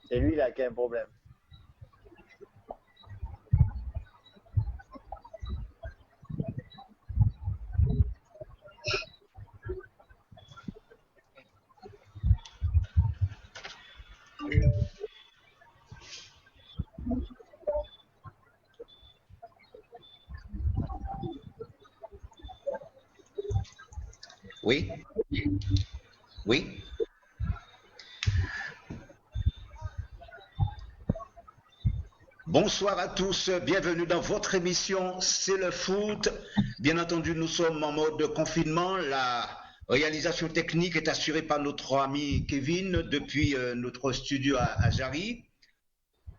C'est lui là qui a un problème. Oui, oui. Bonsoir à tous, bienvenue dans votre émission C'est le foot. Bien entendu, nous sommes en mode confinement. La réalisation technique est assurée par notre ami Kevin depuis notre studio à Jarry.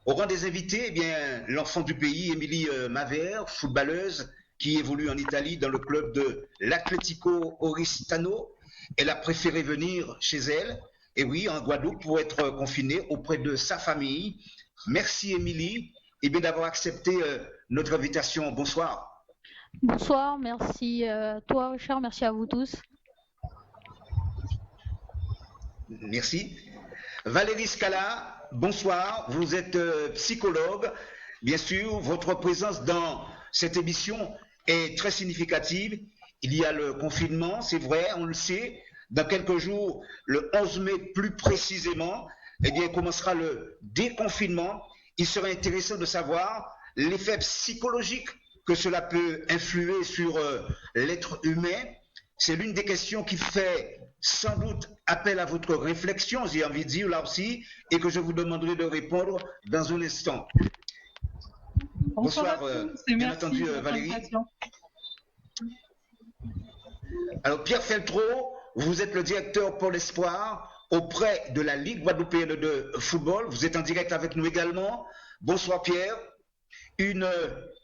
Au rang des invités, eh bien, l'enfant du pays, Émilie Maver, footballeuse qui évolue en Italie dans le club de l'Atlético Oristano. Elle a préféré venir chez elle, et oui, en Guadeloupe, pour être confinée auprès de sa famille. Merci Émilie d'avoir accepté notre invitation. Bonsoir. Bonsoir, merci à toi Richard, merci à vous tous. Merci. Valérie Scala, bonsoir, vous êtes psychologue. Bien sûr, votre présence dans cette émission est très significative. Il y a le confinement, c'est vrai, on le sait. Dans quelques jours, le 11 mai plus précisément, eh bien, commencera le déconfinement. Il serait intéressant de savoir l'effet psychologique que cela peut influer sur l'être humain. C'est l'une des questions qui fait sans doute appel à votre réflexion, j'ai envie de dire là aussi, et que je vous demanderai de répondre dans un instant. Bonsoir, bien entendu Valérie. Alors Pierre Feltreau, vous êtes le directeur Pôle Espoir auprès de la Ligue guadeloupéenne de football. Vous êtes en direct avec nous également. Bonsoir Pierre. Une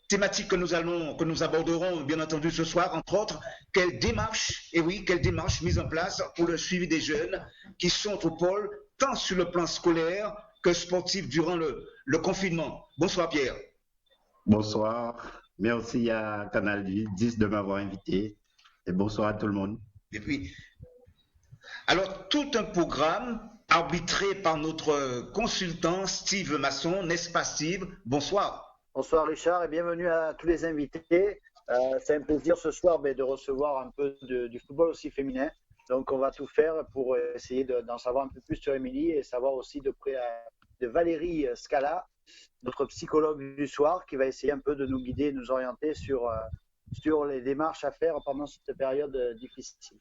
thématique que nous aborderons bien entendu ce soir, entre autres, quelle démarche mise en place pour le suivi des jeunes qui sont au pôle, tant sur le plan scolaire que sportif durant le confinement. Bonsoir Pierre. Bonsoir. Merci à Canal 10 de m'avoir invité. Et bonsoir à tout le monde. Et puis, alors, tout un programme arbitré par notre consultant Steve Masson, n'est-ce pas Steve? Bonsoir. Bonsoir Richard et bienvenue à tous les invités. C'est un plaisir ce soir de recevoir un peu du football aussi féminin. Donc on va tout faire pour essayer d'en savoir un peu plus sur Émilie et savoir aussi de Valérie Scala, notre psychologue du soir, qui va essayer un peu de nous guider, nous orienter sur les démarches à faire pendant cette période difficile.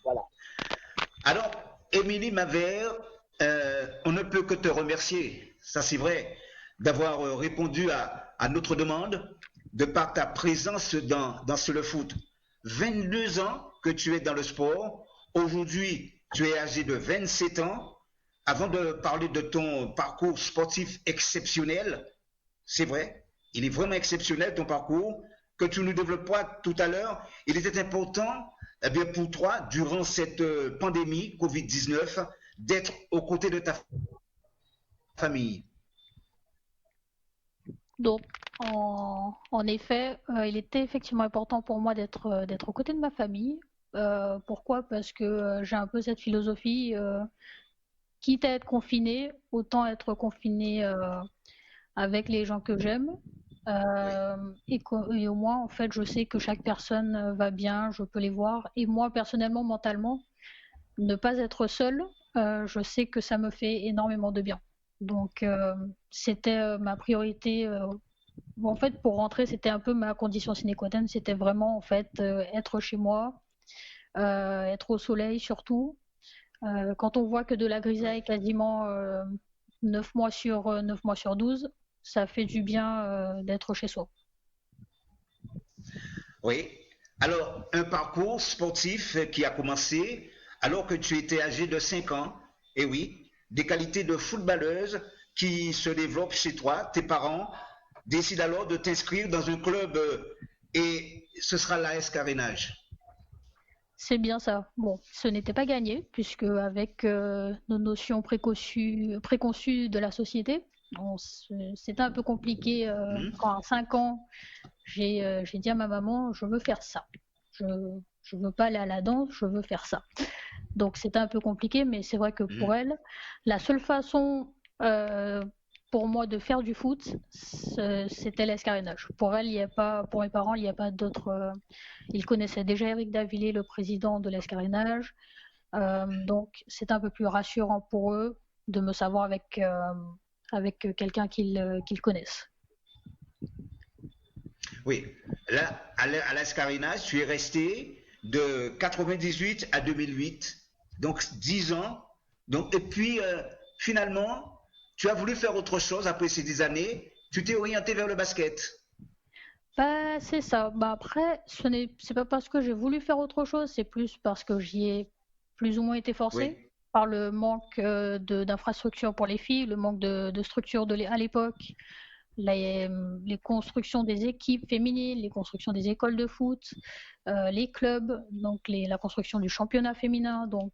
Voilà. Alors, Émilie Maver, on ne peut que te remercier, ça c'est vrai, d'avoir répondu à notre demande de par ta présence dans ce le foot. 22 ans que tu es dans le sport, aujourd'hui tu es âgé de 27 ans. Avant de parler de ton parcours sportif exceptionnel, c'est vrai, il est vraiment exceptionnel ton parcours, que tu nous développes tout à l'heure, il était important bien, pour toi, durant cette pandémie Covid-19, d'être aux côtés de ta famille. Donc, en effet, il était effectivement important pour moi d'être aux côtés de ma famille. Pourquoi? Parce que j'ai un peu cette philosophie, quitte à être confiné, autant être confiné avec les gens que j'aime. Et au moins, en fait, je sais que chaque personne va bien, je peux les voir. Et moi, personnellement, mentalement, ne pas être seule, je sais que ça me fait énormément de bien. Donc, c'était ma priorité. En fait, pour rentrer, c'était un peu ma condition sine qua non. C'était vraiment, en fait, être chez moi, être au soleil surtout. Quand on voit que de la grisaille quasiment 9 mois sur 12, ça fait du bien d'être chez soi. Oui. Alors, un parcours sportif qui a commencé alors que tu étais âgé de 5 ans. Et oui, des qualités de footballeuse qui se développent chez toi. Tes parents décident alors de t'inscrire dans un club et ce sera l'AS Carénage. C'est bien ça. Bon, ce n'était pas gagné, puisque avec nos notions préconçues de la société, c'était un peu compliqué. Quand à 5 ans, j'ai dit à ma maman, je veux faire ça. Je ne veux pas aller à la danse, je veux faire ça. Donc c'était un peu compliqué, mais c'est vrai que pour elle, la seule façon pour moi de faire du foot, c'était l'escarénage. Pour elle, il y a pas, pour mes parents, il n'y a pas d'autre. Ils connaissaient déjà Eric Davilé, le président de l'escarénage, donc c'est un peu plus rassurant pour eux de me savoir avec quelqu'un qu'ils connaissent. Oui, là, à l'escarénage, tu es resté de 98 à 2008, donc 10 ans. Donc, et puis, finalement, tu as voulu faire autre chose après ces 10 années, tu t'es orienté vers le basket. Bah, c'est ça. Bah, après, c'est pas parce que j'ai voulu faire autre chose, c'est plus parce que j'y ai plus ou moins été forcée Oui, par le manque d'infrastructures pour les filles, le manque de structures à l'époque, les constructions des équipes féminines, les constructions des écoles de foot, les clubs, donc la construction du championnat féminin. Donc,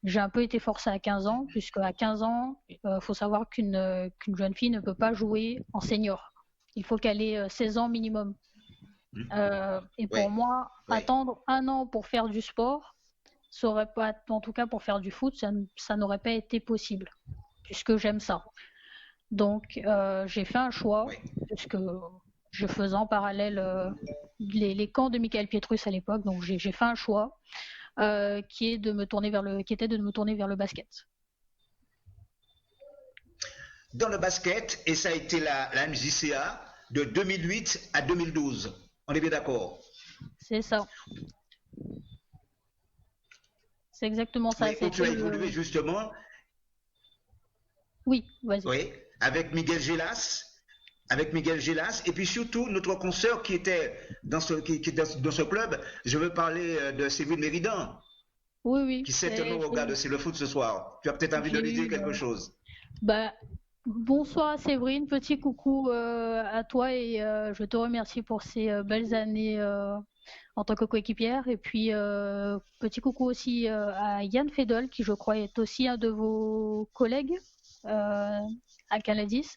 j'ai un peu été forcée à 15 ans, puisque à 15 ans, faut savoir qu'une jeune fille ne peut pas jouer en senior. Il faut qu'elle ait 16 ans minimum. Et oui, pour moi, oui. attendre 1 an pour faire du sport, ça aurait pas, en tout cas pour faire du foot, ça n'aurait pas été possible, puisque j'aime ça. Donc j'ai fait un choix, Oui. puisque je faisais en parallèle les camps de Michael Pietrus à l'époque, donc j'ai fait un choix qui était de me tourner vers le basket. Dans le basket, et ça a été la MJCA de 2008 à 2012. On est bien d'accord? C'est ça. C'est exactement ça. Oui, où tu as évolué justement. Oui, vas-y. Oui, avec Miguel Gélas. Et puis surtout notre consoeur qui était dans ce club. Je veux parler de Séverine Méridan. Oui, oui. Qui certainement regarde aussi le foot ce soir. Tu as peut-être envie de lui dire quelque chose. Bah, bonsoir Séverine, petit coucou à toi et je te remercie pour ces belles années en tant que coéquipière. Et puis petit coucou aussi à Yann Fedol qui je crois est aussi un de vos collègues à Canadis,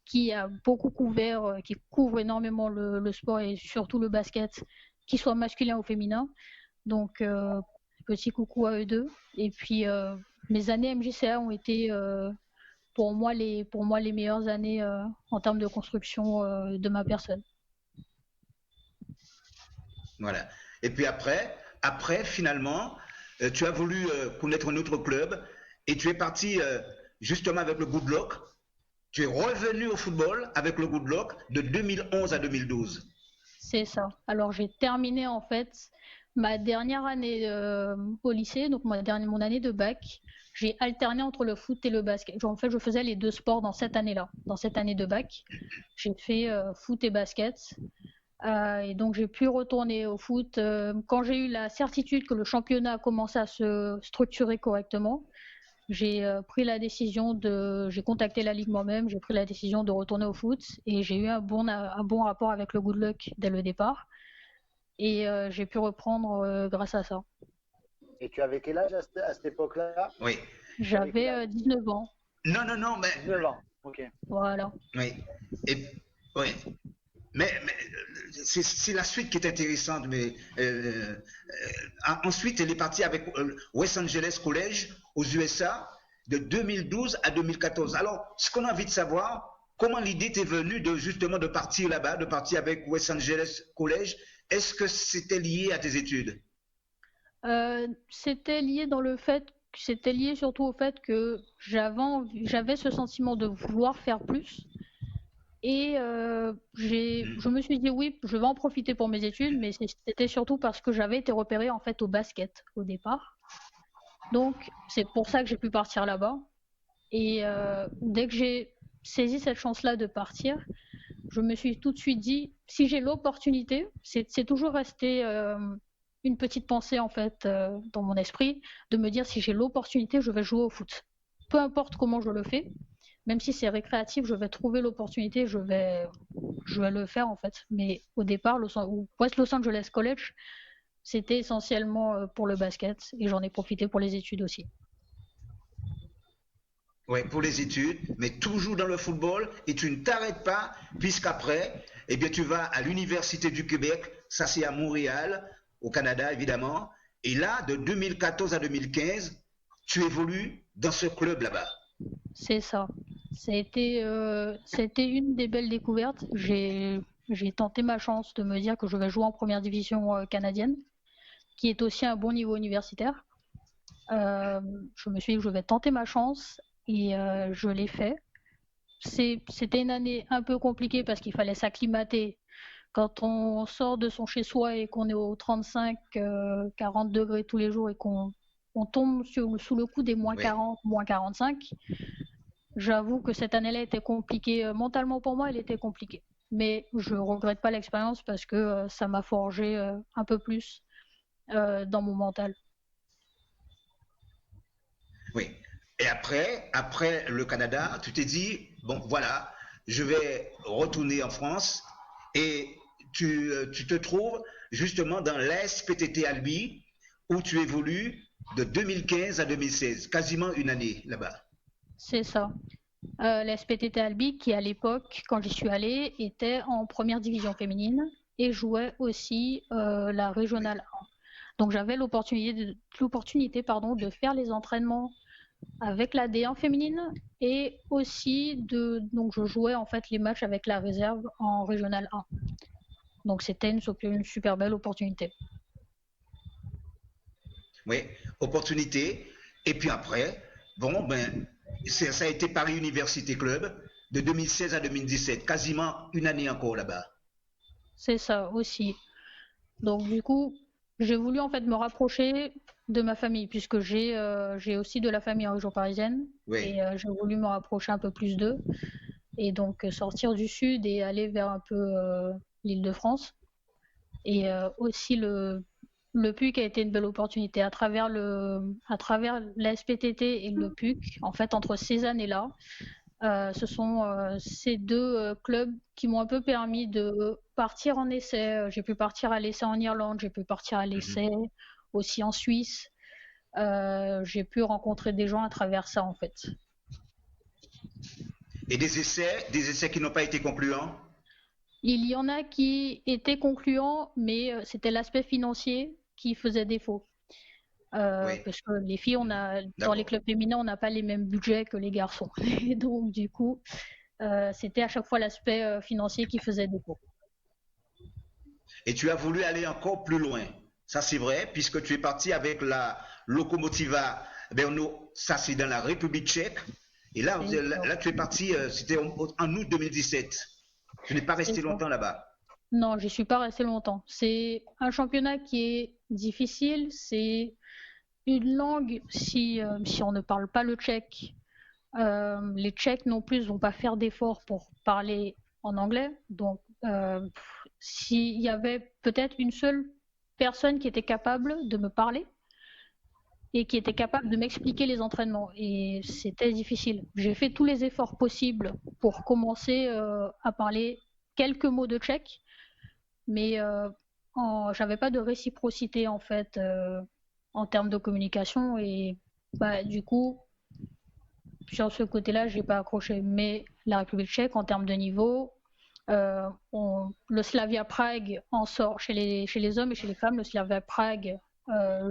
qui a beaucoup couvert, qui couvre énormément le sport et surtout le basket, qu'il soit masculin ou féminin. Donc petit coucou à eux deux. Et puis mes années MJCA ont été pour moi les meilleures années en termes de construction de ma personne. Voilà. Et puis après finalement, tu as voulu connaître un autre club et tu es parti justement avec le Good Luck. Tu es revenu au football avec le Good Luck de 2011 à 2012. C'est ça. Alors j'ai terminé en fait ma dernière année au lycée, donc mon année de bac. J'ai alterné entre le foot et le basket. En fait, je faisais les deux sports dans cette année-là. Dans cette année de bac, j'ai fait foot et basket. Et donc, j'ai pu retourner au foot quand j'ai eu la certitude que le championnat a commencé à se structurer correctement. J'ai pris la décision j'ai contacté la ligue moi-même, j'ai pris la décision de retourner au foot et j'ai eu un bon rapport avec le Good Luck dès le départ. Et j'ai pu reprendre grâce à ça. Et tu avais quel âge à cette époque-là? Oui. J'avais 19 ans. Non, mais... 19 ans, ok. Voilà. Oui. Oui. Mais c'est la suite qui est intéressante. Mais ensuite, elle est partie avec West Angeles College aux USA de 2012 à 2014. Alors, ce qu'on a envie de savoir, comment l'idée t'est venue justement de partir là-bas, de partir avec West Angeles College? Est-ce que c'était lié à tes études? C'était lié surtout au fait que j'avais ce sentiment de vouloir faire plus. Et je me suis dit oui, je vais en profiter pour mes études, mais c'était surtout parce que j'avais été repérée en fait au basket au départ. Donc c'est pour ça que j'ai pu partir là-bas. Et dès que j'ai saisi cette chance-là de partir, je me suis tout de suite dit, si j'ai l'opportunité, c'est toujours resté une petite pensée en fait dans mon esprit, de me dire si j'ai l'opportunité, je vais jouer au foot. Peu importe comment je le fais, même si c'est récréatif, je vais trouver l'opportunité, je vais le faire en fait. Mais au départ, West Los Angeles College, c'était essentiellement pour le basket et j'en ai profité pour les études aussi. Oui, pour les études, mais toujours dans le football et tu ne t'arrêtes pas puisqu'après, eh bien, tu vas à l'Université du Québec, ça c'est à Montréal, au Canada évidemment, et là, de 2014 à 2015, tu évolues dans ce club là-bas. C'est ça. C'était une des belles découvertes. J'ai tenté ma chance de me dire que je vais jouer en première division canadienne, qui est aussi un bon niveau universitaire. Je me suis dit que je vais tenter ma chance et je l'ai fait. C'était une année un peu compliquée parce qu'il fallait s'acclimater. Quand on sort de son chez-soi et qu'on est aux 35-40 degrés tous les jours et qu'on tombe sous le coup des moins 40, moins 45, j'avoue que cette année-là était compliquée. Mentalement pour moi, elle était compliquée. Mais je ne regrette pas l'expérience parce que ça m'a forgé un peu plus dans mon mental. Oui. Et après le Canada, tu t'es dit, bon voilà, je vais retourner en France et tu te trouves justement dans l'SPTT Albi où tu évolues de 2015 à 2016, quasiment une année là-bas. C'est ça. La SPTT Albi, qui à l'époque, quand j'y suis allée, était en première division féminine et jouait aussi la régionale 1. Donc j'avais l'opportunité de faire les entraînements avec la D1 féminine et aussi donc je jouais en fait les matchs avec la réserve en régionale 1. Donc c'était une super belle opportunité. Oui, opportunité. Et puis après, bon, ben, ça a été Paris Université Club de 2016 à 2017, quasiment une année encore là-bas. C'est ça aussi. Donc du coup, j'ai voulu en fait me rapprocher de ma famille puisque j'ai aussi de la famille en région parisienne et j'ai voulu me rapprocher un peu plus d'eux et donc sortir du sud et aller vers un peu l'Île-de-France et aussi le PUC a été une belle opportunité à travers la SPTT et le PUC. En fait, entre ces années-là, ce sont ces deux clubs qui m'ont un peu permis de partir en essai. J'ai pu partir à l'essai en Irlande, j'ai pu partir à l'essai aussi en Suisse. J'ai pu rencontrer des gens à travers ça, en fait. Et des essais qui n'ont pas été concluants? Il y en a qui étaient concluants, mais c'était l'aspect financier qui faisait défaut. Parce que les filles, dans les clubs féminins, on n'a pas les mêmes budgets que les garçons. Et donc, du coup, c'était à chaque fois l'aspect financier qui faisait défaut. Et tu as voulu aller encore plus loin. Ça, c'est vrai, puisque tu es parti avec la Lokomotiva Brno, ça c'est dans la République tchèque. Et là, tu es parti, c'était en août 2017. Tu n'es pas resté longtemps là-bas. Non, je n'y suis pas resté longtemps. C'est un championnat qui est difficile. C'est une langue, si on ne parle pas le tchèque, les Tchèques non plus ne vont pas faire d'efforts pour parler en anglais. Donc, s'il y avait peut-être une seule personne qui était capable de me parler et qui était capable de m'expliquer les entraînements. Et c'était difficile. J'ai fait tous les efforts possibles pour commencer à parler quelques mots de tchèque, mais j'avais pas de réciprocité en fait en termes de communication et du coup sur ce côté-là j'ai pas accroché. Mais la République tchèque en termes de niveau, le Slavia Prague en sort chez les hommes et chez les femmes. Le Slavia Prague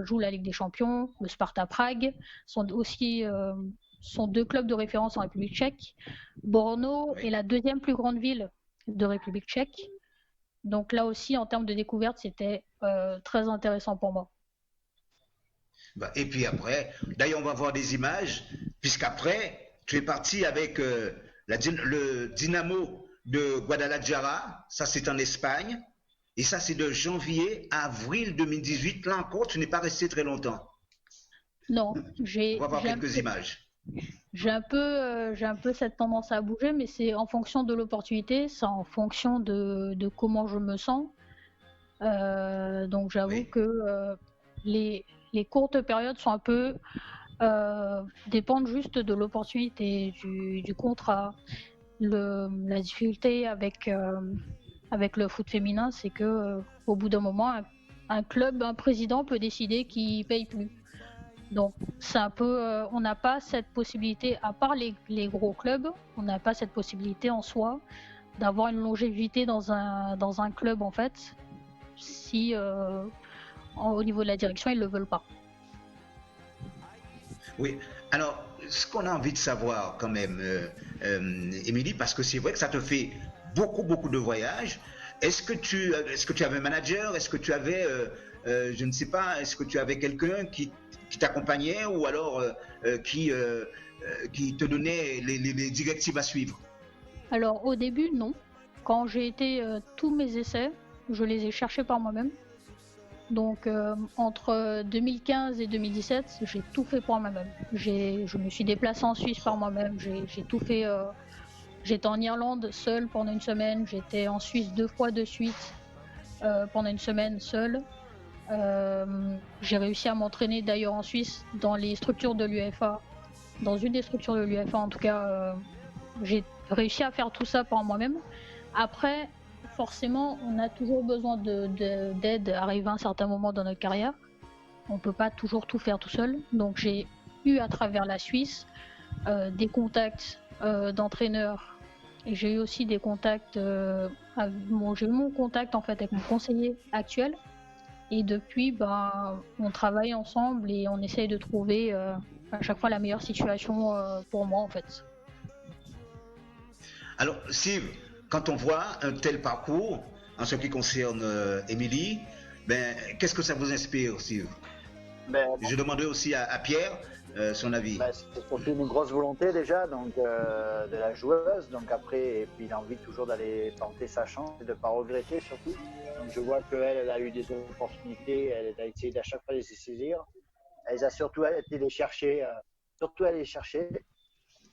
joue la Ligue des Champions. Le Sparta Prague sont deux clubs de référence en République tchèque. Brno est la deuxième plus grande ville de République tchèque. Donc là aussi, en termes de découverte, c'était très intéressant pour moi. Et puis après, d'ailleurs, on va voir des images, puisqu'après, tu es parti avec le Dynamo de Guadalajara, ça c'est en Espagne, et ça c'est de janvier à avril 2018. Là encore, tu n'es pas resté très longtemps. Non, on va voir quelques images. J'ai un peu cette tendance à bouger, mais c'est en fonction de l'opportunité, c'est en fonction de comment je me sens. Donc j'avoue Oui. que les courtes périodes sont un peu dépendent juste de l'opportunité, du contrat. La difficulté avec le foot féminin, c'est que au bout d'un moment, un club, un président peut décider qu'il paye plus. Donc c'est un peu, on n'a pas cette possibilité, à part les gros clubs, on n'a pas cette possibilité en soi d'avoir une longévité dans un club en fait, si au niveau de la direction ils le veulent pas. Oui. Alors, ce qu'on a envie de savoir quand même, Émilie, parce que c'est vrai que ça te fait beaucoup de voyages. Est-ce que tu avais un manager? Est-ce que tu avais, je ne sais pas, est-ce que tu avais quelqu'un qui t'accompagnait ou alors qui te donnait les directives à suivre? Alors au début non, quand j'ai été tous mes essais, je les ai cherchés par moi-même. Donc entre 2015 et 2017, j'ai tout fait pour moi-même. Je me suis déplacée en Suisse par moi-même, j'ai tout fait. J'étais en Irlande seule pendant une semaine, j'étais en Suisse 2 fois de suite pendant une semaine seule. J'ai réussi à m'entraîner d'ailleurs en Suisse dans les structures de l'UEFA. Dans une des structures de l'UEFA en tout cas, j'ai réussi à faire tout ça par moi-même. Après, forcément, on a toujours besoin d'aide arrivé à un certain moment dans notre carrière. On peut pas toujours tout faire tout seul. Donc j'ai eu à travers la Suisse des contacts d'entraîneurs et j'ai eu aussi des contacts. J'ai eu mon contact en fait avec mon conseiller actuel. Et depuis, ben, on travaille ensemble et on essaye de trouver à chaque fois la meilleure situation pour moi en fait. Alors, Steve, quand on voit un tel parcours en ce qui concerne Émilie, ben, qu'est-ce que ça vous inspire, Steve? Ben, Je demandais aussi à Pierre son avis. ben, c'est surtout une grosse volonté déjà donc, de la joueuse. Donc après, et puis l'envie toujours d'aller tenter sa chance et de ne pas regretter surtout. Donc je vois qu'elle a eu des opportunités, elle a essayé à chaque fois de les saisir. Elle a surtout été les chercher,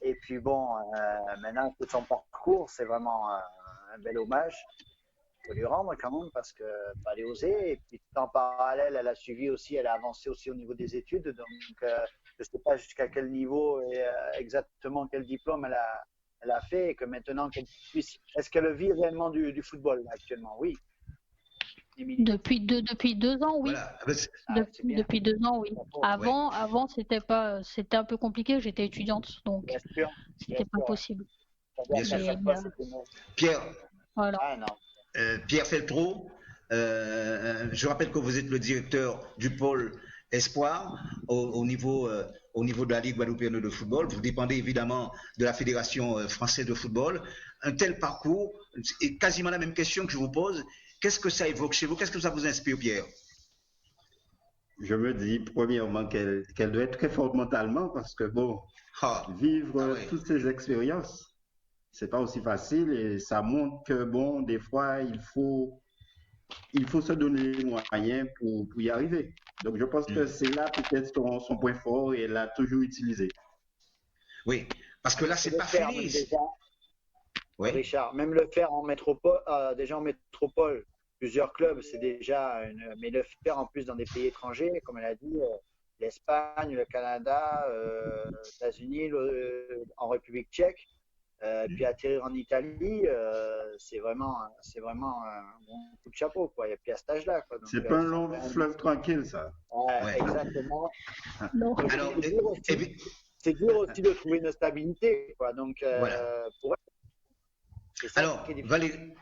Et puis bon, maintenant que son parcours, c'est vraiment un bel hommage. Il faut lui rendre quand même parce que fallait oser. Et puis en parallèle, elle a suivi aussi, elle a avancé aussi au niveau des études. Donc je ne sais pas jusqu'à quel niveau et exactement quel diplôme elle a fait et que maintenant qu'elle puisse. Est-ce qu'elle vit réellement du football actuellement? Oui. Émilie. Depuis 2 ans, oui. Voilà. Ah ben, C'est bien. Depuis 2 ans, oui. ouais. Avant, c'était un peu compliqué. J'étais étudiante, donc Bien sûr. c'était pas Sûr. possible. Bien sûr. À chaque fois, c'était non. Pierre, Voilà. Ah non. Pierre Feltreau, je rappelle que vous êtes le directeur du pôle Espoir au niveau de la Ligue guadeloupéenne de football. Vous dépendez évidemment de la Fédération française de football. Un tel parcours, et quasiment la même question que je vous pose, qu'est-ce que ça évoque chez vous? Qu'est-ce que ça vous inspire, Pierre? Je me dis, premièrement, qu'elle doit être très forte mentalement parce que, bon, Ah, vivre ouais. toutes ces expériences, c'est pas aussi facile et ça montre que, bon, des fois, il faut se donner les moyens pour y arriver. Donc, je pense que c'est là peut-être son point fort et elle l'a toujours utilisé. Oui, parce que là, c'est pas Faire fini. déjà. Oui, Richard, même le faire en métropole, déjà en métropole, plusieurs clubs, c'est déjà une. Mais le faire en plus dans des pays étrangers, comme elle a dit, l'Espagne, le Canada, les États-Unis, en République tchèque, puis atterrir en Italie, c'est vraiment un bon coup de chapeau, quoi. Il n'y a plus à cet âge-là, quoi. Donc, C'est pas un long fleuve tranquille, ça. ouais. Exactement. Non. Alors, C'est dur aussi de trouver une stabilité, quoi. Donc, voilà. pour elle, c'est ça Alors, qui est difficile.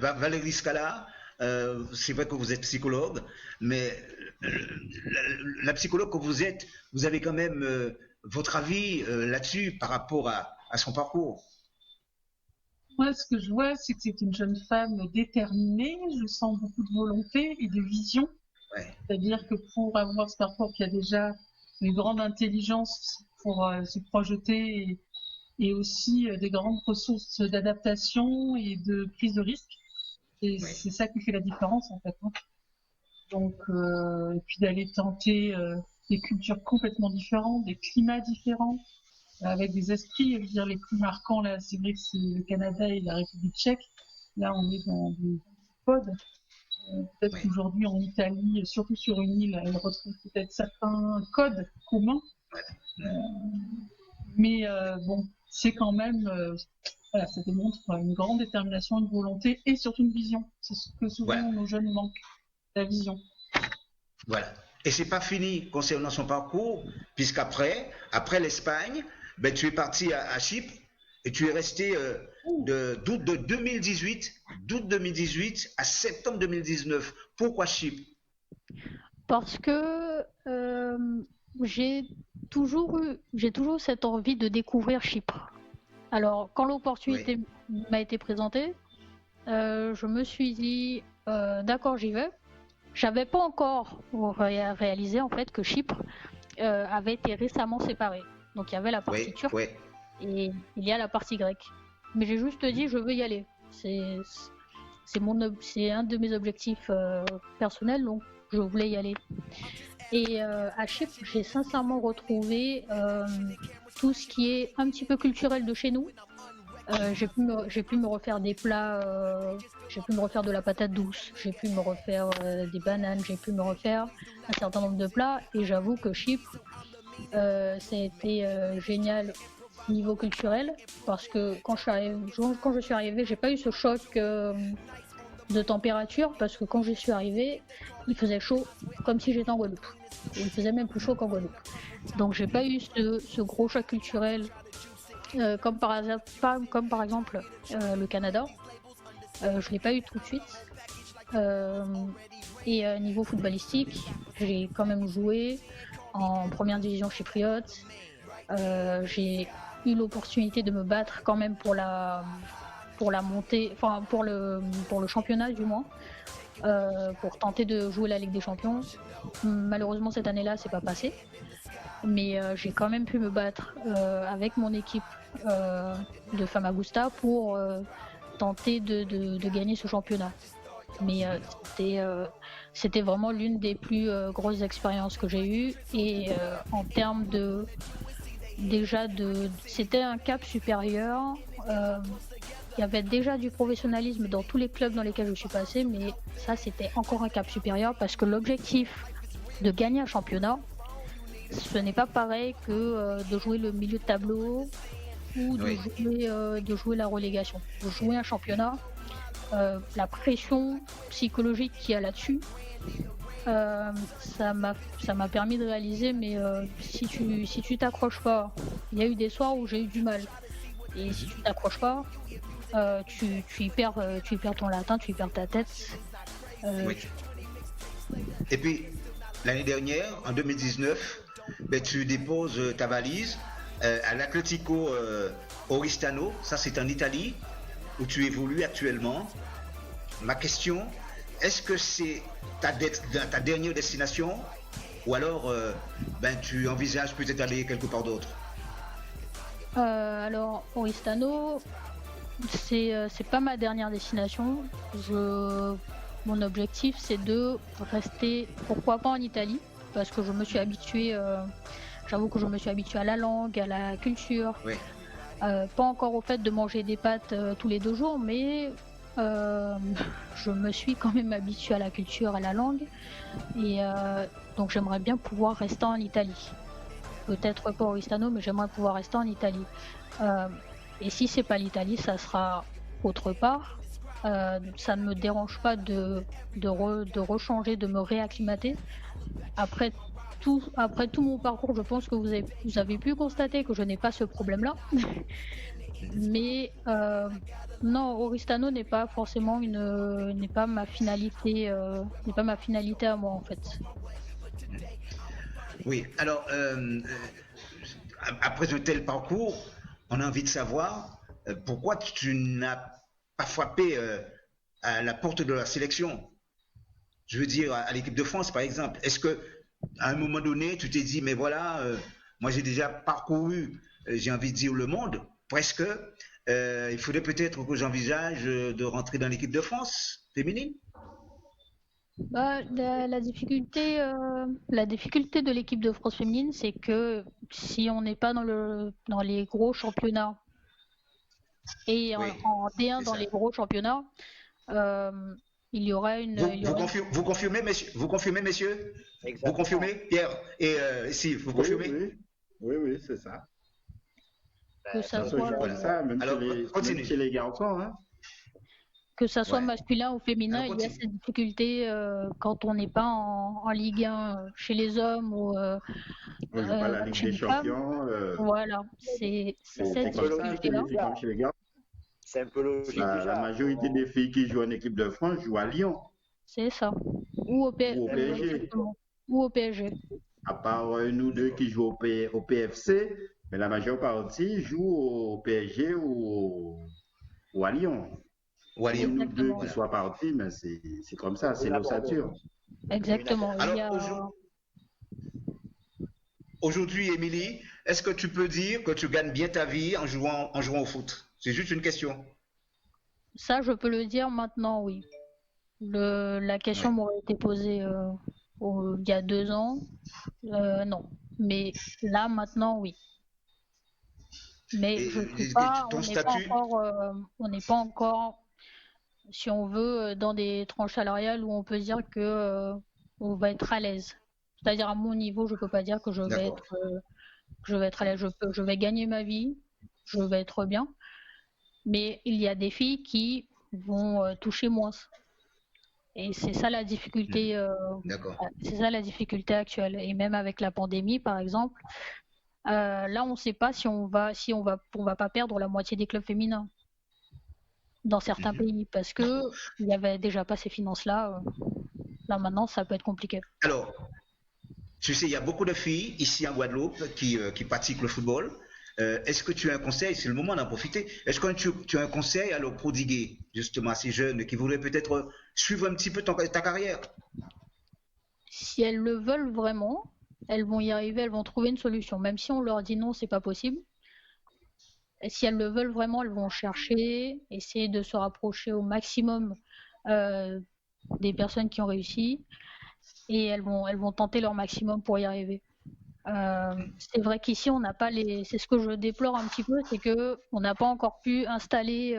Valérie Scala, c'est vrai que vous êtes psychologue, mais la psychologue que vous êtes, vous avez quand même votre avis là-dessus par rapport à son parcours. Moi, ce que je vois, c'est que c'est une jeune femme déterminée. Je sens beaucoup de volonté et de vision. Ouais. C'est-à-dire que pour avoir ce parcours qui a déjà une grande intelligence pour se projeter et aussi des grandes ressources d'adaptation et de prise de risque. Et c'est ça qui fait la différence, en fait. Hein. Donc, et puis d'aller tenter des cultures complètement différentes, des climats différents, avec des esprits. Je veux dire, les plus marquants, là, c'est vrai que c'est le Canada et la République tchèque. Là, on est dans des codes. Peut-être qu'aujourd'hui, en Italie, surtout sur une île, elle retrouve peut-être certains codes communs. Mais bon, c'est quand même, voilà, ça démontre une grande détermination, une volonté et surtout une vision. C'est ce que souvent nos jeunes manquent, la vision. Voilà. Et c'est pas fini concernant son parcours, puisqu'après, après l'Espagne, ben, tu es parti à Chypre et tu es resté d'août 2018 à septembre 2019. Pourquoi Chypre? Parce que j'ai toujours eu cette envie de découvrir Chypre. Alors, quand l'opportunité m'a été présentée, je me suis dit, d'accord, j'y vais. J'avais pas encore réalisé en fait que Chypre avait été récemment séparée. Donc il y avait la partie turque et il y a la partie grecque. Mais j'ai juste dit, je veux y aller. C'est un de mes objectifs personnels, donc je voulais y aller. Et à Chypre, j'ai sincèrement retrouvé tout ce qui est un petit peu culturel de chez nous. J'ai pu me refaire des plats, j'ai pu me refaire de la patate douce, j'ai pu me refaire des bananes, j'ai pu me refaire un certain nombre de plats. Et j'avoue que Chypre, ça a été génial niveau culturel, parce que quand je suis arrivée, j'ai pas eu ce choc de température, parce que quand je suis arrivée, il faisait chaud comme si j'étais en Guadeloupe. Il faisait même plus chaud qu'en Guadeloupe. Donc j'ai pas eu ce gros choc culturel comme par exemple le Canada. Je l'ai pas eu tout de suite. Et niveau footballistique, j'ai quand même joué en première division chypriote. J'ai eu l'opportunité de me battre quand même pour la montée, enfin pour le championnat du moins, pour tenter de jouer la Ligue des Champions. Malheureusement cette année-là, c'est pas passé. Mais j'ai quand même pu me battre avec mon équipe de Famagusta pour tenter de gagner ce championnat. Mais c'était vraiment l'une des plus grosses expériences que j'ai eues. Et en termes c'était un cap supérieur. Il y avait déjà du professionnalisme dans tous les clubs dans lesquels je suis passée, mais ça c'était encore un cap supérieur, parce que l'objectif de gagner un championnat, ce n'est pas pareil que de jouer le milieu de tableau ou de jouer la relégation. De jouer un championnat, la pression psychologique qu'il y a là-dessus, ça m'a permis de réaliser, mais si tu t'accroches pas, il y a eu des soirs où j'ai eu du mal. Et si tu t'accroches pas, tu y perds ton latin, tu y perds ta tête. Et puis, l'année dernière, en 2019, ben, tu déposes ta valise à l'Atlético Oristano, ça c'est en Italie, où tu évolues actuellement. Ma question, est-ce que c'est ta dernière destination, ou alors ben, tu envisages peut-être d'aller quelque part d'autre? Alors, Oristano, c'est pas ma dernière destination. Mon objectif, c'est de rester, pourquoi pas en Italie, parce que je me suis habituée, j'avoue que je me suis habituée à la langue, à la culture. Pas encore au fait de manger des pâtes tous les 2 jours, mais je me suis quand même habituée à la culture, à la langue. Et donc j'aimerais bien pouvoir rester en Italie. Peut-être pas Oristano, mais j'aimerais pouvoir rester en Italie. Et si c'est pas l'Italie, ça sera autre part. Ça ne me dérange pas de rechanger, de me réacclimater. Après tout mon parcours, je pense que vous avez pu constater que je n'ai pas ce problème-là. Mais non, Oristano n'est pas forcément n'est pas ma finalité à moi en fait. Oui, alors après un tel parcours, on a envie de savoir pourquoi tu n'as pas frappé à la porte de la sélection. Je veux dire, à l'équipe de France, par exemple. Est-ce que à un moment donné, tu t'es dit, mais voilà, moi j'ai déjà parcouru, j'ai envie de dire, le monde, presque. Il faudrait peut-être que j'envisage de rentrer dans l'équipe de France féminine? La difficulté de l'équipe de France féminine, c'est que si on n'est pas dans les gros championnats et Oui, en D1 c'est dans ça. les gros championnats, euh, il y aurait une, il y aurait une- Vous confirmez, messieurs? Vous confirmez, messieurs? Vous Exactement. confirmez, Pierre et Steve, vous Oui, confirmez? oui, oui, oui, c'est ça. que Ben, ça Ça se surtout joue soit comme ça, même Alors, même chez continue. les garçons. Hein. que ça soit Ouais. masculin ou féminin, Alors, il y a continue. cette difficulté quand on n'est pas en Ligue 1 chez les hommes ou On joue pas la Ligue chez des les femmes. Champions. Voilà, c'est C'est cette c'est un peu comme ça logique chez difficulté-là. les filles déjà. comme chez les gars. C'est un peu logique La déjà. majorité des filles qui jouent en équipe de France jouent à Lyon C'est ça. Ou au, P- ou au PSG. exactement. Ou au PSG. À part une ou deux qui jouent au PFC, mais la majeure partie joue au PSG ou à Lyon. Ou à Lyon. Une ou deux Exactement. qui Voilà. soient partis, mais c'est comme ça, c'est Une à Bordeaux. l'ossature. Exactement. Il y Alors, a, aujourd'hui, Émilie, est-ce que tu peux dire que tu gagnes bien ta vie en jouant au foot? C'est juste une question. ça, je peux le dire maintenant, oui. La question Ouais. m'aurait été posée il y a 2 ans. Non. Mais là, maintenant, oui. Mais je suis Et pas, ton statut? on n'est pas encore, si on veut, dans des tranches salariales où on peut dire que on va être à l'aise. C'est-à-dire à mon niveau, je peux pas dire que D'accord. je vais être à l'aise. Je vais gagner ma vie, je vais être bien. Mais il y a des filles qui vont toucher moins. Et c'est ça la difficulté, D'accord. c'est ça la difficulté actuelle. Et même avec la pandémie, par exemple, là, on ne sait pas on va pas perdre la moitié des clubs féminins dans certains pays parce que il y avait déjà pas ces finances-là. Là, maintenant, ça peut être compliqué. Alors, tu sais, il y a beaucoup de filles ici en Guadeloupe qui pratiquent le football. Est-ce que tu as un conseil? C'est le moment d'en profiter. Est-ce que tu as un conseil à leur prodiguer, justement, à ces jeunes qui voudraient peut-être suivre un petit peu ta carrière? Si elles le veulent vraiment, elles vont y arriver, elles vont trouver une solution. Même si on leur dit non, c'est pas possible. Et si elles le veulent vraiment, elles vont chercher, essayer de se rapprocher au maximum euh, des personnes qui ont réussi et elles vont tenter leur maximum pour y arriver. C'est vrai qu'ici on n'a pas c'est ce que je déplore un petit peu, c'est que on n'a pas encore pu installer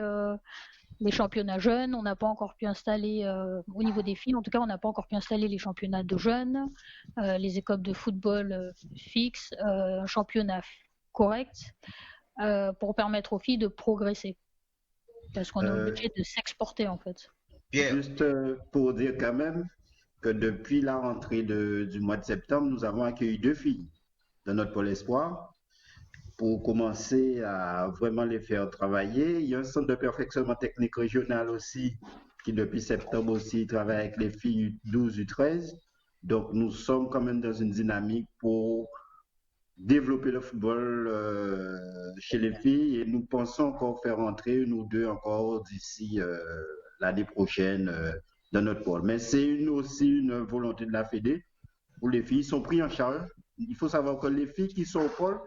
les championnats jeunes, on n'a pas encore pu installer au niveau des filles, en tout cas on n'a pas encore pu installer les championnats de jeunes, les écoles de football fixes, un championnat correct pour permettre aux filles de progresser, parce qu'on est Euh, obligé de s'exporter en fait. Pierre, Juste pour dire quand même que depuis la rentrée du mois de septembre, nous avons accueilli 2 filles de notre pôle espoir pour commencer à vraiment les faire travailler. Il y a un centre de perfectionnement technique régional aussi qui depuis septembre aussi travaille avec les filles U12, U13. Donc nous sommes quand même dans une dynamique pour développer le football chez les filles et nous pensons encore faire entrer une ou deux encore d'ici l'année prochaine dans notre pôle. Mais c'est aussi une volonté de la Fédé où les filles sont prises en charge. Il faut savoir que les filles qui sont au pôle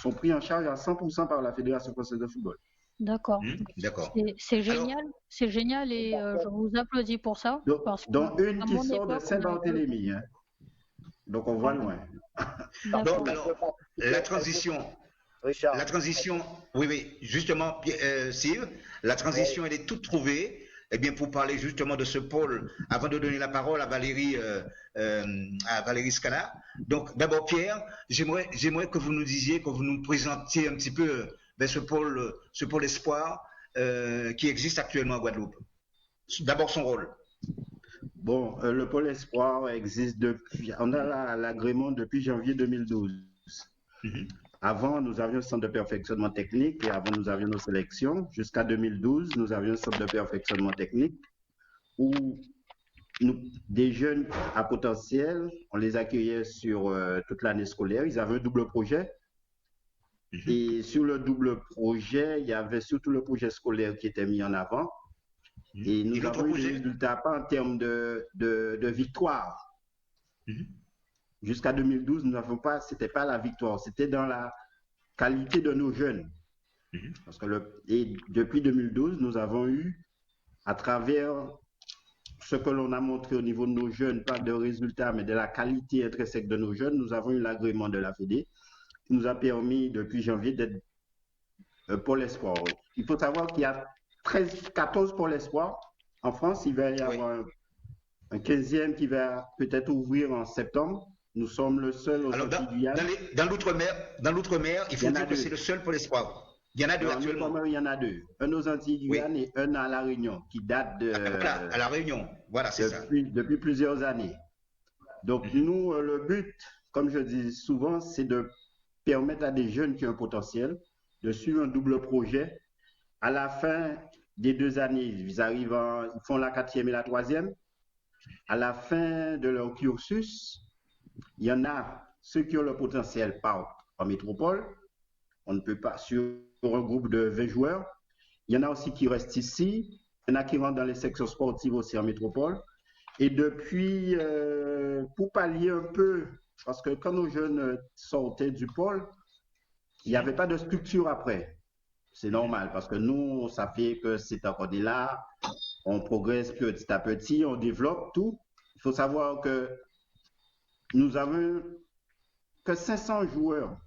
sont prises en charge à 100% par la Fédération française de football. D'accord. d'accord. C'est Alors, génial et je vous applaudis pour ça Donc, parce que dont une à qui mon sort de époque, on avait Saint-Barthélemy. Hein. Donc on voit loin. d'accord. Donc, alors, la transition, Richard, oui, oui, justement, Steve, la transition, elle est toute trouvée. Eh bien, pour parler justement de ce pôle, avant de donner la parole à Valérie Scala. Donc, d'abord, Pierre, j'aimerais que vous nous disiez, que vous nous présentiez un petit peu ce pôle espoir qui existe actuellement à Guadeloupe. D'abord, son rôle. Bon, le pôle espoir existe depuis, on a l'agrément depuis janvier 2012. Avant, nous avions un centre de perfectionnement technique et avant, nous avions nos sélections. Jusqu'à 2012, nous avions un centre de perfectionnement technique où des jeunes à potentiel, on les accueillait sur toute l'année scolaire. Ils avaient un double projet. Et sur le double projet, il y avait surtout le projet scolaire qui était mis en avant. Et nous avons eu des résultats pas en termes de victoire. Jusqu'à 2012, nous n'avons pas, c'était pas la victoire, c'était dans la qualité de nos jeunes. Parce que et depuis 2012, nous avons eu, à travers ce que l'on a montré au niveau de nos jeunes, pas de résultats, mais de la qualité intrinsèque de nos jeunes, nous avons eu l'agrément de la Fédé, qui nous a permis depuis janvier d'être Pôle Espoir. Il faut savoir qu'il y a 14 Pôle Espoir en France. Il va y avoir un 15e qui va peut-être ouvrir en septembre. Nous sommes le seul aux Antilles-Guyane. Dans l'outre-mer, il faut dire que c'est le seul Pôle Espoir. Il y en a deux actuellement. Il y en a deux. Un aux Antilles-Guyane et un à La Réunion, qui date de... à La Réunion, voilà, c'est ça. Depuis plusieurs années. Donc, nous, le but, comme je dis souvent, c'est de permettre à des jeunes qui ont un potentiel de suivre un double projet. À la fin des 2 années, ils font la 4e et la 3e. À la fin de leur cursus, il y en a ceux qui ont le potentiel partent en métropole. On ne peut pas sur un groupe de 20 joueurs. Il y en a aussi qui restent ici. Il y en a qui rentrent dans les sections sportives aussi en métropole. Et depuis, pour pallier un peu, parce que quand nos jeunes sortaient du pôle, il n'y avait pas de structure après. C'est normal, parce que nous, ça fait que c'est encore là, on progresse petit à petit, on développe tout. Il faut savoir que nous avons que 500 joueurs.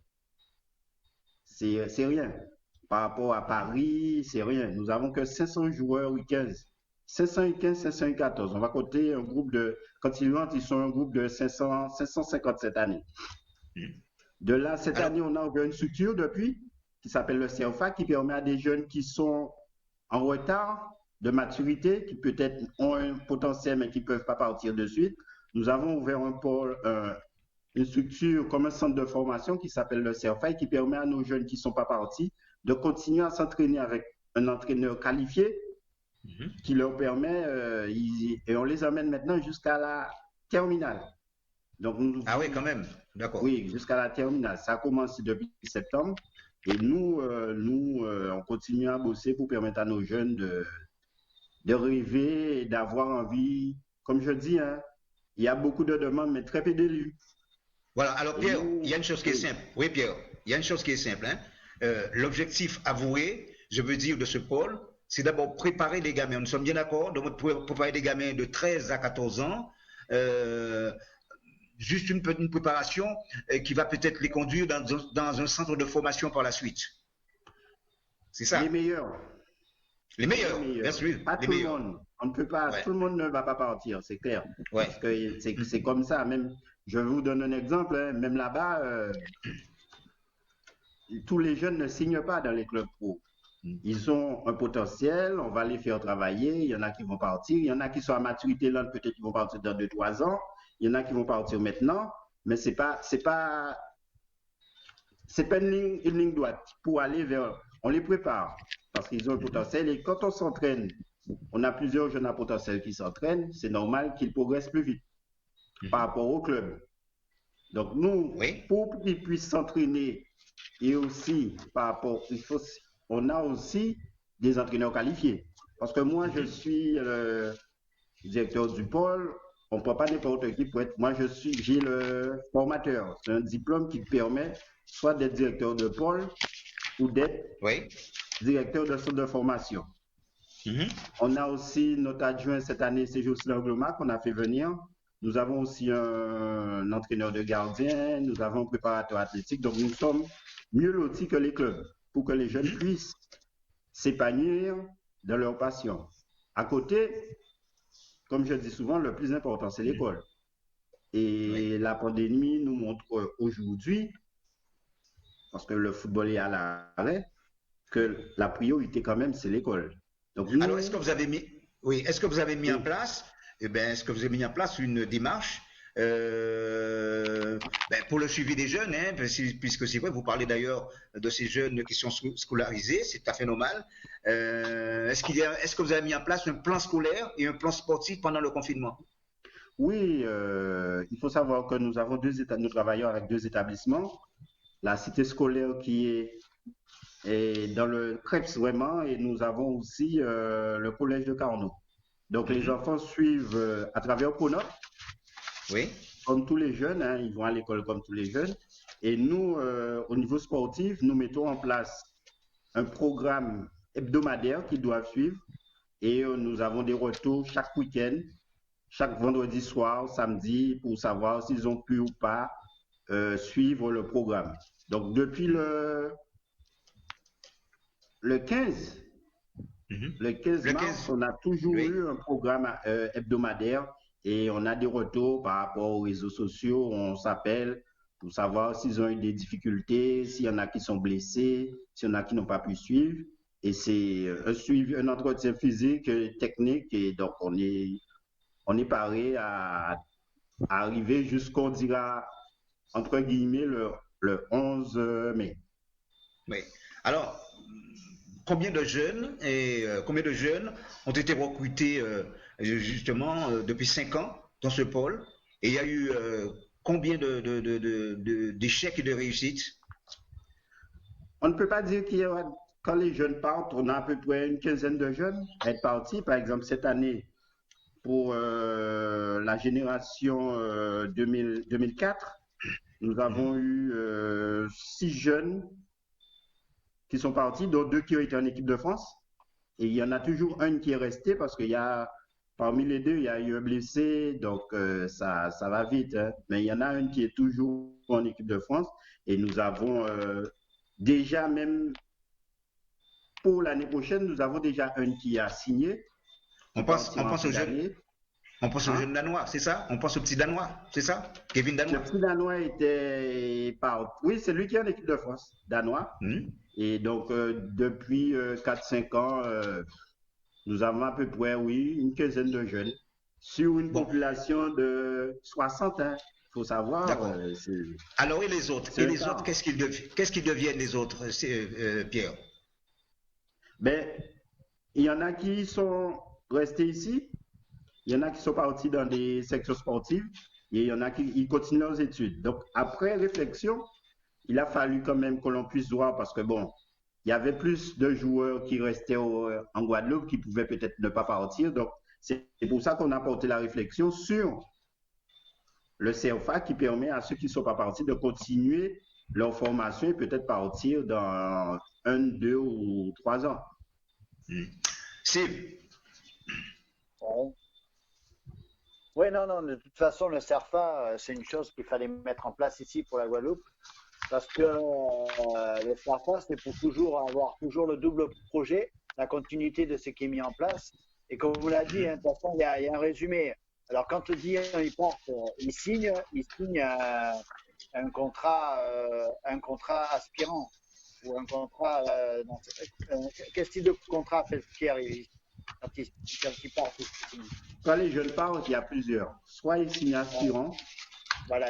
C'est rien. Par rapport à Paris, c'est rien. Nous avons que 500 joueurs U15. 515, 514. On va compter un groupe de... Quand ils rentrent, ils sont un groupe de 557 années. De là, cette année, on a ouvert une structure depuis, qui s'appelle le CERFA, qui permet à des jeunes qui sont en retard de maturité, qui peut-être ont un potentiel, mais qui ne peuvent pas partir de suite. Nous avons ouvert un pôle, une structure comme un centre de formation qui s'appelle le CERFA et qui permet à nos jeunes qui ne sont pas partis de continuer à s'entraîner avec un entraîneur qualifié qui leur permet, et on les emmène maintenant jusqu'à la terminale. Donc, ah oui, quand même, d'accord. Oui, jusqu'à la terminale. Ça a commencé depuis septembre et nous, on continue à bosser pour permettre à nos jeunes de rêver et d'avoir envie. Comme je dis, hein, il y a beaucoup de demandes, mais très peu d'élus. Voilà, alors Pierre, il y a une chose qui est simple. Oui, Pierre, il y a une chose qui est simple. Hein. L'objectif avoué, je veux dire, de ce pôle, c'est d'abord préparer les gamins. Nous sommes bien d'accord, donc préparer des gamins de 13 à 14 ans, juste une préparation qui va peut-être les conduire dans un centre de formation par la suite. C'est ça? Les meilleurs. Les meilleurs, bien sûr. Pas tout le monde. On ne peut pas, tout le monde ne va pas partir, c'est clair. Ouais. Parce que c'est comme ça. Même, je vais vous donner un exemple. Hein, même là-bas, tous les jeunes ne signent pas dans les clubs pro. Ils ont un potentiel, on va les faire travailler. Il y en a qui vont partir. Il y en a qui sont à maturité là, peut-être qu'ils vont partir dans 2-3 ans. Il y en a qui vont partir maintenant. Mais c'est pas une ligne droite pour aller vers. On les prépare parce qu'ils ont un potentiel. Et quand on s'entraîne, on a plusieurs jeunes à potentiel qui s'entraînent. C'est normal qu'ils progressent plus vite par rapport au club. Donc nous, pour qu'ils puissent s'entraîner et aussi par rapport, on a aussi des entraîneurs qualifiés. Parce que moi, je suis le directeur du pôle. On ne prend pas n'importe qui pour être. Moi, j'ai le formateur. C'est un diplôme qui permet soit d'être directeur de pôle ou d'être directeur de centre de formation. On a aussi notre adjoint cette année, c'est Jocelyne Angloma, qu'on a fait venir. Nous avons aussi un entraîneur de gardien, nous avons un préparateur athlétique. Donc, nous sommes mieux lotis que les clubs pour que les jeunes puissent s'épanouir dans leur passion. À côté, comme je dis souvent, le plus important, c'est l'école. Et la pandémie nous montre aujourd'hui, parce que le football est à l'arrêt, que la priorité quand même, c'est l'école. Donc, alors, est-ce que vous avez mis en place, est-ce que vous avez mis en place une démarche pour le suivi des jeunes, hein, puisque c'est vrai, vous parlez d'ailleurs de ces jeunes qui sont scolarisés, c'est tout à fait normal. Est-ce que vous avez mis en place un plan scolaire et un plan sportif pendant le confinement? Oui, il faut savoir que nous avons nous travaillons avec 2 établissements. La cité scolaire qui est dans le CREPS vraiment, et nous avons aussi le collège de Carnot. Donc les enfants suivent à travers Pronote. Oui. Comme tous les jeunes, hein, ils vont à l'école comme tous les jeunes. Et nous, au niveau sportif, nous mettons en place un programme hebdomadaire qu'ils doivent suivre. Et nous avons des retours chaque week-end chaque vendredi soir, samedi, pour savoir s'ils ont pu ou pas suivre le programme. Donc, depuis le 15, le 15 Le mars, 15, on a toujours oui. eu un programme hebdomadaire et on a des retours par rapport aux réseaux sociaux. On s'appelle pour savoir s'ils ont eu des difficultés, s'il y en a qui sont blessés, s'il y en a qui n'ont pas pu suivre. Et c'est un suivi, un entretien physique, technique. Et donc, on est paré à arriver jusqu'on dira, entre guillemets, le 11 mai. Oui. Alors, combien de jeunes ont été recrutés justement depuis 5 ans dans ce pôle? Et il y a eu combien d'échecs et de réussites? On ne peut pas dire quand les jeunes partent, on a à peu près une quinzaine de jeunes à être partis. Par exemple, cette année, pour la génération 2004, nous avons eu 6 jeunes qui sont partis, dont 2 qui ont été en équipe de France. Et il y en a toujours un qui est resté parce qu'il y a, parmi les 2, il y a eu un blessé, donc ça va vite. Hein. Mais il y en a un qui est toujours en équipe de France. Et nous avons déjà, même pour l'année prochaine, nous avons déjà un qui a signé. On pense aux jeunes. On pense au jeune Danois, c'est ça? On pense au petit Danois, c'est ça? Kevin Danois. Le petit Danois était oui, c'est lui qui est en équipe de France, Danois. Et donc, depuis 4-5 ans, nous avons à peu près, oui, une quinzaine de jeunes sur une population de 60 ans. Il faut savoir. Alors, et les autres? Et les autres, qu'est-ce qu'ils deviennent, les autres, Pierre? Ben, il y en a qui sont restés ici. Il y en a qui sont partis dans des sections sportives et il y en a qui continuent leurs études. Donc, après réflexion, il a fallu quand même que l'on puisse voir parce que, bon, il y avait plus de joueurs qui restaient en Guadeloupe qui pouvaient peut-être ne pas partir. Donc, c'est pour ça qu'on a porté la réflexion sur le CFA qui permet à ceux qui ne sont pas partis de continuer leur formation et peut-être partir dans 1, 2 ou 3 ans. Steve. Oui, non, de toute façon, le CERFA, c'est une chose qu'il fallait mettre en place ici pour la Guadeloupe, parce que le CERFA, c'est pour avoir toujours le double projet, la continuité de ce qui est mis en place. Et comme vous l'avez dit, hein, de toute façon, il y a un résumé. Alors, quand on dit ils partent, ils signent un contrat aspirant, ou un contrat. Quel type de contrat fait Pierre quand il part? Quand les jeunes partent, il y a plusieurs. Soit ils signent aspirant,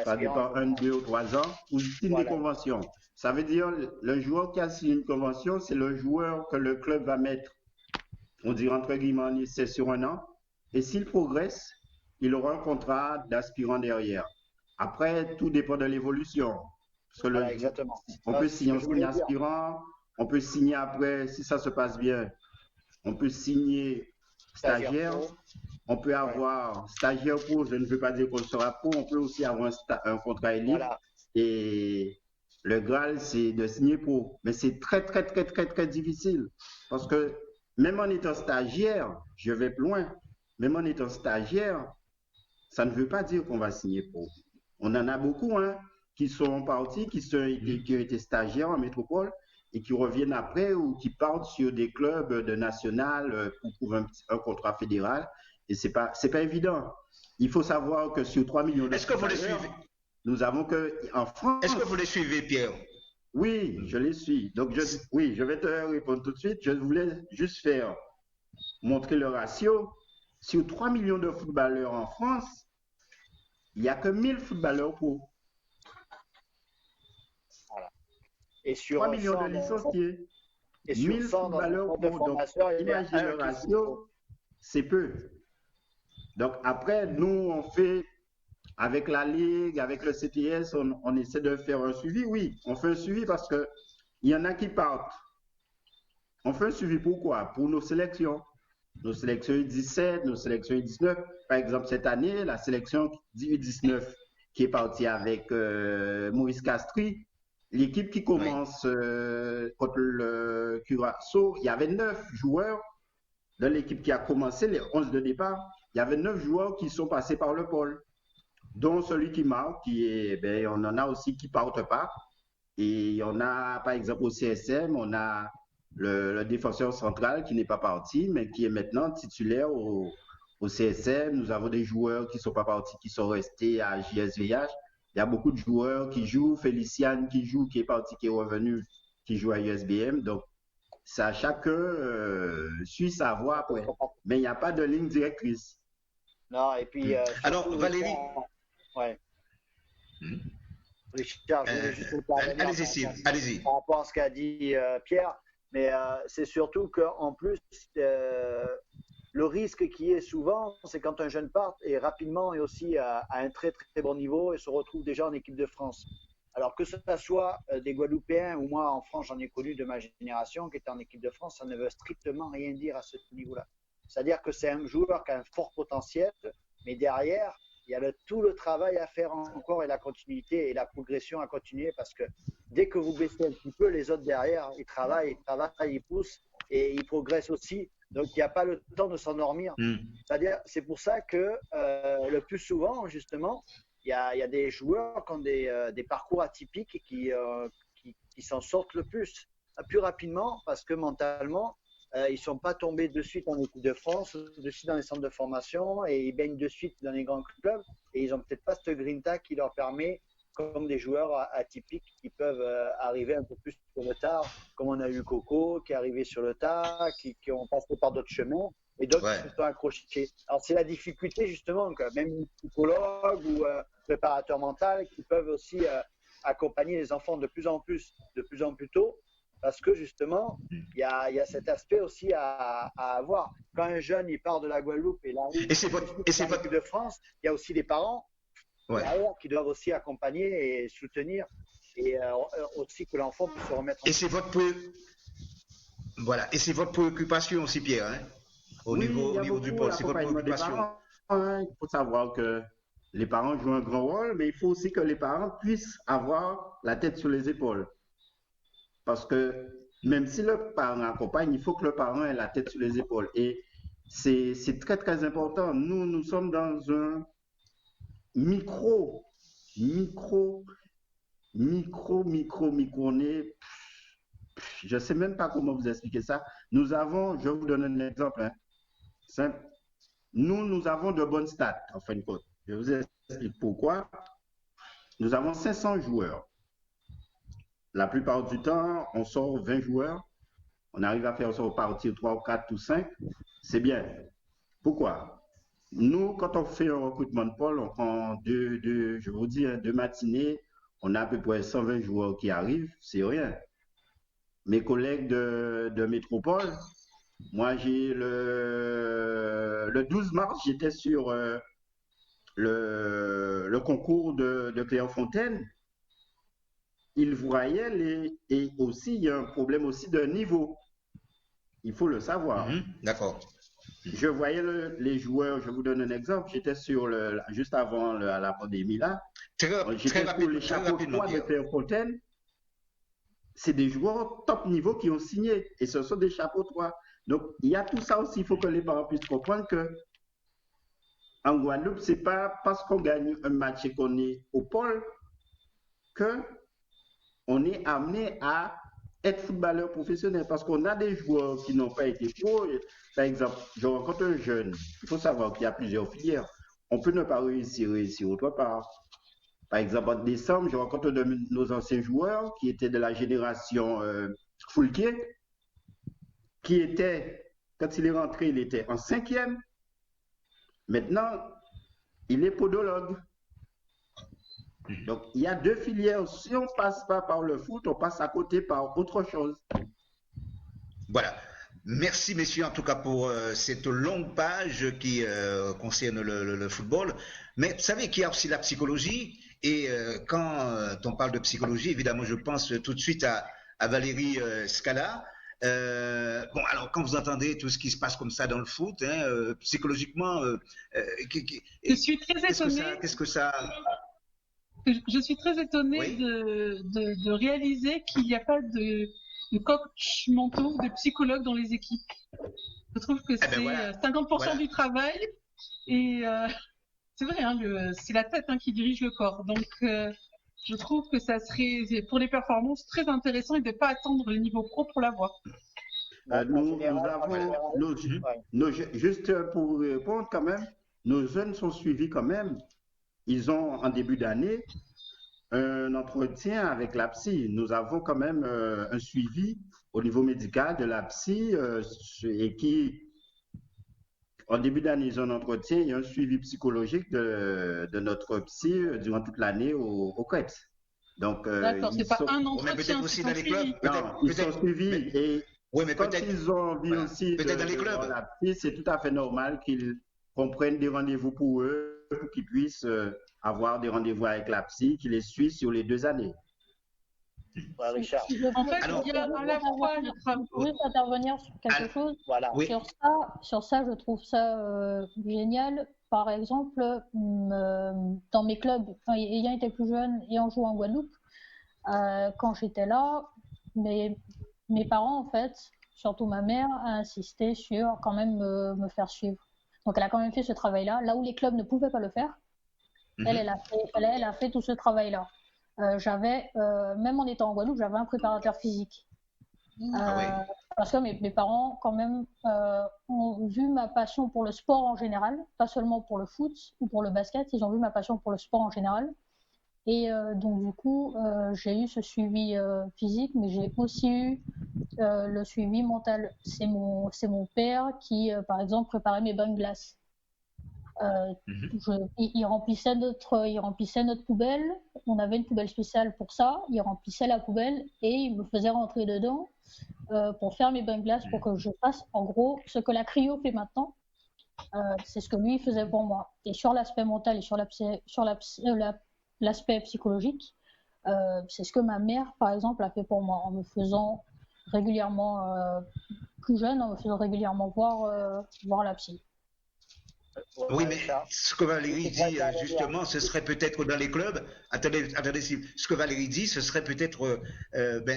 ça dépend 1, 2 ou 3 ans, ou ils signent des conventions. Ça veut dire le joueur qui a signé une convention, c'est le joueur que le club va mettre, on dirait entre guillemets, en essai sur 1 an. Et s'il progresse, il aura un contrat d'aspirant derrière. Après, tout dépend de l'évolution. Exactement. On peut signer aspirant, on peut signer après, si ça se passe bien, on peut signer stagiaire, on peut avoir stagiaire pro, je ne veux pas dire qu'on sera pro, on peut aussi avoir un contrat élite. Voilà. Et le Graal, c'est de signer pro. Mais c'est très, très, très, très, très difficile. Parce que même en étant stagiaire, je vais plus loin, même en étant stagiaire, ça ne veut pas dire qu'on va signer pro. On en a beaucoup qui sont partis, qui ont été stagiaires en métropole et qui reviennent après ou qui partent sur des clubs de national pour trouver un contrat fédéral. Et c'est pas évident. Il faut savoir que sur 3 millions de Est-ce que vous les suivez? Nous avons en France. Est-ce que vous les suivez, Pierre? Oui, je les suis. Donc, je vais te répondre tout de suite. Je voulais juste montrer le ratio. Sur 3 millions de footballeurs en France, il n'y a que 1000 footballeurs pro. Voilà. Et sur 3 millions de licenciés. Et 1000 footballeurs pro. Donc, imaginez le ratio, c'est peu. Donc, après, nous, on fait, avec la Ligue, avec le CTS, on essaie de faire un suivi. Oui, on fait un suivi parce qu'il y en a qui partent. On fait un suivi pourquoi? Pour nos sélections. Nos sélections U17, nos sélections U19. Par exemple, cette année, la sélection U19 qui est partie avec Maurice Castries, l'équipe qui commence contre le Curaçao, il y avait 9 joueurs de l'équipe qui a commencé, les 11 de départ. il y avait 9 joueurs qui sont passés par le pôle, dont celui qui marque, on en a aussi qui ne partent pas. Et on a, par exemple, au CSM, on a le défenseur central qui n'est pas parti, mais qui est maintenant titulaire au CSM. Nous avons des joueurs qui ne sont pas partis, qui sont restés à JSVH. Il y a beaucoup de joueurs qui jouent. Féliciane qui joue, qui est parti, qui est revenu, qui joue à USBM. Donc, ça, chacun suit sa voie après. Mais il n'y a pas de ligne directrice. Non, et puis. Alors, Valérie. Ouais. Richard, allez-y, allez-y. Par rapport à ce qu'a dit Pierre, mais c'est surtout qu'en plus, le risque qui est souvent, c'est quand un jeune part et rapidement et aussi à un très très bon niveau et se retrouve déjà en équipe de France. Alors que ce soit des Guadeloupéens ou moi en France, j'en ai connu de ma génération qui était en équipe de France, ça ne veut strictement rien dire à ce niveau-là. C'est-à-dire que c'est un joueur qui a un fort potentiel, mais derrière, il y a tout le travail à faire encore et la continuité et la progression à continuer parce que dès que vous baissez un petit peu, les autres derrière, ils travaillent, ils poussent et ils progressent aussi. Donc, il n'y a pas le temps de s'endormir. C'est-à-dire, c'est pour ça que le plus souvent, justement, il y a des joueurs qui ont des parcours atypiques et qui s'en sortent le plus rapidement parce que mentalement, ils ne sont pas tombés de suite en équipe de France, de suite dans les centres de formation et ils baignent de suite dans les grands clubs et ils n'ont peut-être pas ce grinta qui leur permet, comme des joueurs atypiques qui peuvent arriver un peu plus sur le tard, comme on a eu Coco qui est arrivé sur le tard, qui ont passé par d'autres chemins et d'autres qui se sont accrochés. Alors c'est la difficulté justement, que même psychologue ou préparateur mental qui peuvent aussi accompagner les enfants de plus en plus tôt. Parce que justement, il y a cet aspect aussi à avoir. Quand un jeune il part de la Guadeloupe et là, l'équipe de France, il y a aussi les parents derrière qui doivent aussi accompagner et soutenir et aussi que l'enfant puisse se remettre en place. Et c'est votre préoccupation aussi, Pierre, hein, au niveau du pôle, c'est votre préoccupation. Il faut savoir que les parents jouent un grand rôle, mais il faut aussi que les parents puissent avoir la tête sur les épaules. Parce que même si le parent accompagne, il faut que le parent ait la tête sur les épaules. Et c'est très, très important. Nous sommes dans un micro. On est, je ne sais même pas comment vous expliquer ça. Nous avons, je vais vous donner un exemple simple. Nous avons de bonnes stats, en fin de compte. Je vous explique pourquoi. Nous avons 500 joueurs. La plupart du temps, on sort 20 joueurs. On arrive à faire sortir 3 ou 4 ou 5. C'est bien. Pourquoi? Nous, quand on fait un recrutement de pôle, on prend je vous dis, 2 matinées. On a à peu près 120 joueurs qui arrivent. C'est rien. Mes collègues de métropole, moi, j'ai le 12 mars, j'étais sur le concours de Clairefontaine. Ils voyaient et aussi il y a un problème aussi de niveau. Il faut le savoir. D'accord. Je voyais les joueurs, je vous donne un exemple, j'étais sur juste avant la pandémie là. J'étais sur les chapeaux 3 de Clairefontaine. C'est des joueurs top niveau qui ont signé et ce sont des chapeaux 3. Donc il y a tout ça aussi, il faut que les parents puissent comprendre que en Guadeloupe, c'est pas parce qu'on gagne un match et qu'on est au pôle que on est amené à être footballeur professionnel parce qu'on a des joueurs qui n'ont pas été pro. Par exemple, je rencontre un jeune. Il faut savoir qu'il y a plusieurs filières. On peut ne pas réussir autre part. Par exemple, en décembre, je rencontre un de nos anciens joueurs qui était de la génération Foulquier, qui était, quand il est rentré, il était en 5e. Maintenant, il est podologue. Donc, il y a 2 filières. Si on ne passe pas par le foot, on passe à côté par autre chose. Voilà. Merci, messieurs, en tout cas, pour cette longue page qui concerne le football. Mais vous savez qu'il y a aussi la psychologie. Et quand on parle de psychologie, évidemment, je pense tout de suite à Valérie Scala. Bon, alors, quand vous entendez tout ce qui se passe comme ça dans le foot, hein, psychologiquement, je suis très étonnée. Qu'est-ce que ça... Je suis très étonnée de réaliser qu'il n'y a pas de coach mentaux, de psychologue dans les équipes. Je trouve que c'est 50% du travail Et c'est vrai, hein, c'est la tête qui dirige le corps. Donc, je trouve que ça serait, pour les performances, très intéressant et de ne pas attendre le niveau pro pour l'avoir. Juste pour répondre quand même, nos jeunes sont suivis quand même. Ils ont, en début d'année, un entretien avec la psy. Nous avons quand même un suivi au niveau médical de la psy et qui, en début d'année, ils ont un entretien et un suivi psychologique de notre psy durant toute l'année au CREPS. Donc, d'accord, c'est pas un entretien. Mais peut-être aussi dans les clubs. Non, ils sont suivis et mais quand ils ont envie aussi peut-être dans les clubs. La psy, c'est tout à fait normal qu'ils comprennent des rendez-vous pour eux, pour qu'ils puissent avoir des rendez-vous avec la psy qui les suit sur les 2 années. Ouais, Richard. En fait, il y a à la fois le travail. Juste intervenir sur quelque chose. Voilà. Oui. Sur ça, je trouve ça génial. Par exemple, dans mes clubs, ayant été plus jeune et en jouant en Guadeloupe, quand j'étais là, mes parents, en fait, surtout ma mère, a insisté sur quand même me faire suivre. Donc, elle a quand même fait ce travail-là, là où les clubs ne pouvaient pas le faire. Elle a fait tout ce travail-là. Même en étant en Guadeloupe, j'avais un préparateur physique. Parce que mes parents, quand même, ont vu ma passion pour le sport en général, pas seulement pour le foot ou pour le basket, ils ont vu ma passion pour le sport en général. Et donc, du coup, j'ai eu ce suivi physique, mais j'ai aussi eu le suivi mental. C'est mon père qui, par exemple, préparait mes bains de glace. Il remplissait notre poubelle. On avait une poubelle spéciale pour ça. Il remplissait la poubelle et il me faisait rentrer dedans pour faire mes bains de glace, pour que je fasse en gros ce que la cryo fait maintenant. C'est ce que lui faisait pour moi. Et sur l'aspect mental et sur l'aspect psychologique, c'est ce que ma mère, par exemple, a fait pour moi en me faisant régulièrement, plus jeune, en me faisant régulièrement voir la psy. Oui, mais ce que Valérie dit, justement, ce serait peut-être dans les clubs. Attendez, ce que Valérie dit, ce serait peut-être,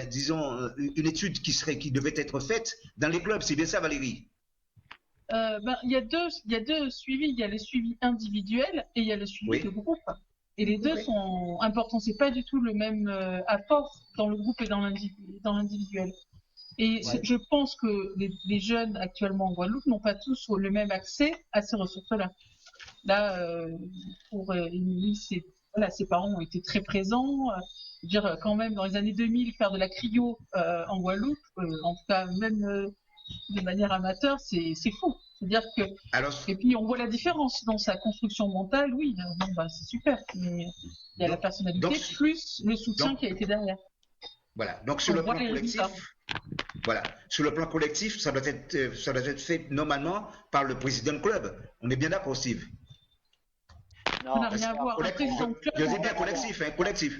disons, une étude qui devait être faite dans les clubs. C'est bien ça, Valérie? Il y a deux suivis. Il y a le suivi individuel et il y a le suivi de groupe. Et les deux sont importants. C'est pas du tout le même apport dans le groupe et dans l'individuel. Et je pense que les jeunes actuellement en Guadeloupe n'ont pas tous le même accès à ces ressources-là. Là, pour Émilie, ses parents ont été très présents. Dire quand même dans les années 2000 faire de la cryo en Guadeloupe, en tout cas même de manière amateur, c'est fou. C'est-à-dire que et puis on voit la différence dans sa construction mentale. Oui, c'est super. Mais il y a la personnalité plus le soutien qui a été derrière. Voilà. Donc sur le plan collectif. Voilà. Sur le plan collectif, ça doit être fait normalement par le président de club. On est bien d'accord, Steve? Non, on n'a rien à voir. Je dis bien collectif, collectif.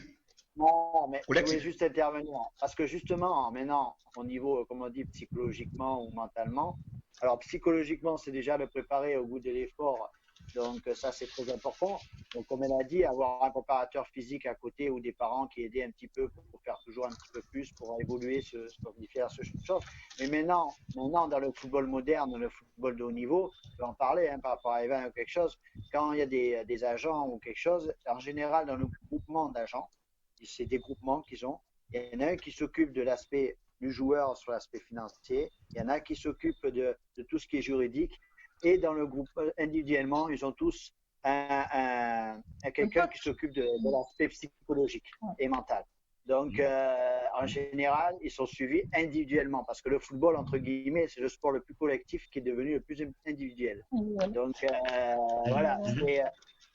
Non, mais je voulais juste intervenir. Parce que justement, maintenant, au niveau, comme on dit, psychologiquement ou mentalement, alors psychologiquement, c'est déjà le préparer au goût de l'effort. Donc ça, c'est très important. Donc comme elle a dit, avoir un préparateur physique à côté ou des parents qui aidaient un petit peu pour faire toujours un petit peu plus, pour évoluer, faire ce chose. Mais maintenant, dans le football moderne, le football de haut niveau, je vais en parler par rapport à Evan ou quelque chose, quand il y a des agents ou quelque chose, en général, dans le groupement d'agents, c'est des groupements qu'ils ont, il y en a un qui s'occupe de l'aspect du joueur sur l'aspect financier, il y en a qui s'occupe de tout ce qui est juridique. Et dans le groupe, individuellement, ils ont tous quelqu'un qui s'occupe de l'aspect psychologique et mental. Donc, en général, ils sont suivis individuellement parce que le football, entre guillemets, c'est le sport le plus collectif qui est devenu le plus individuel. Donc, voilà,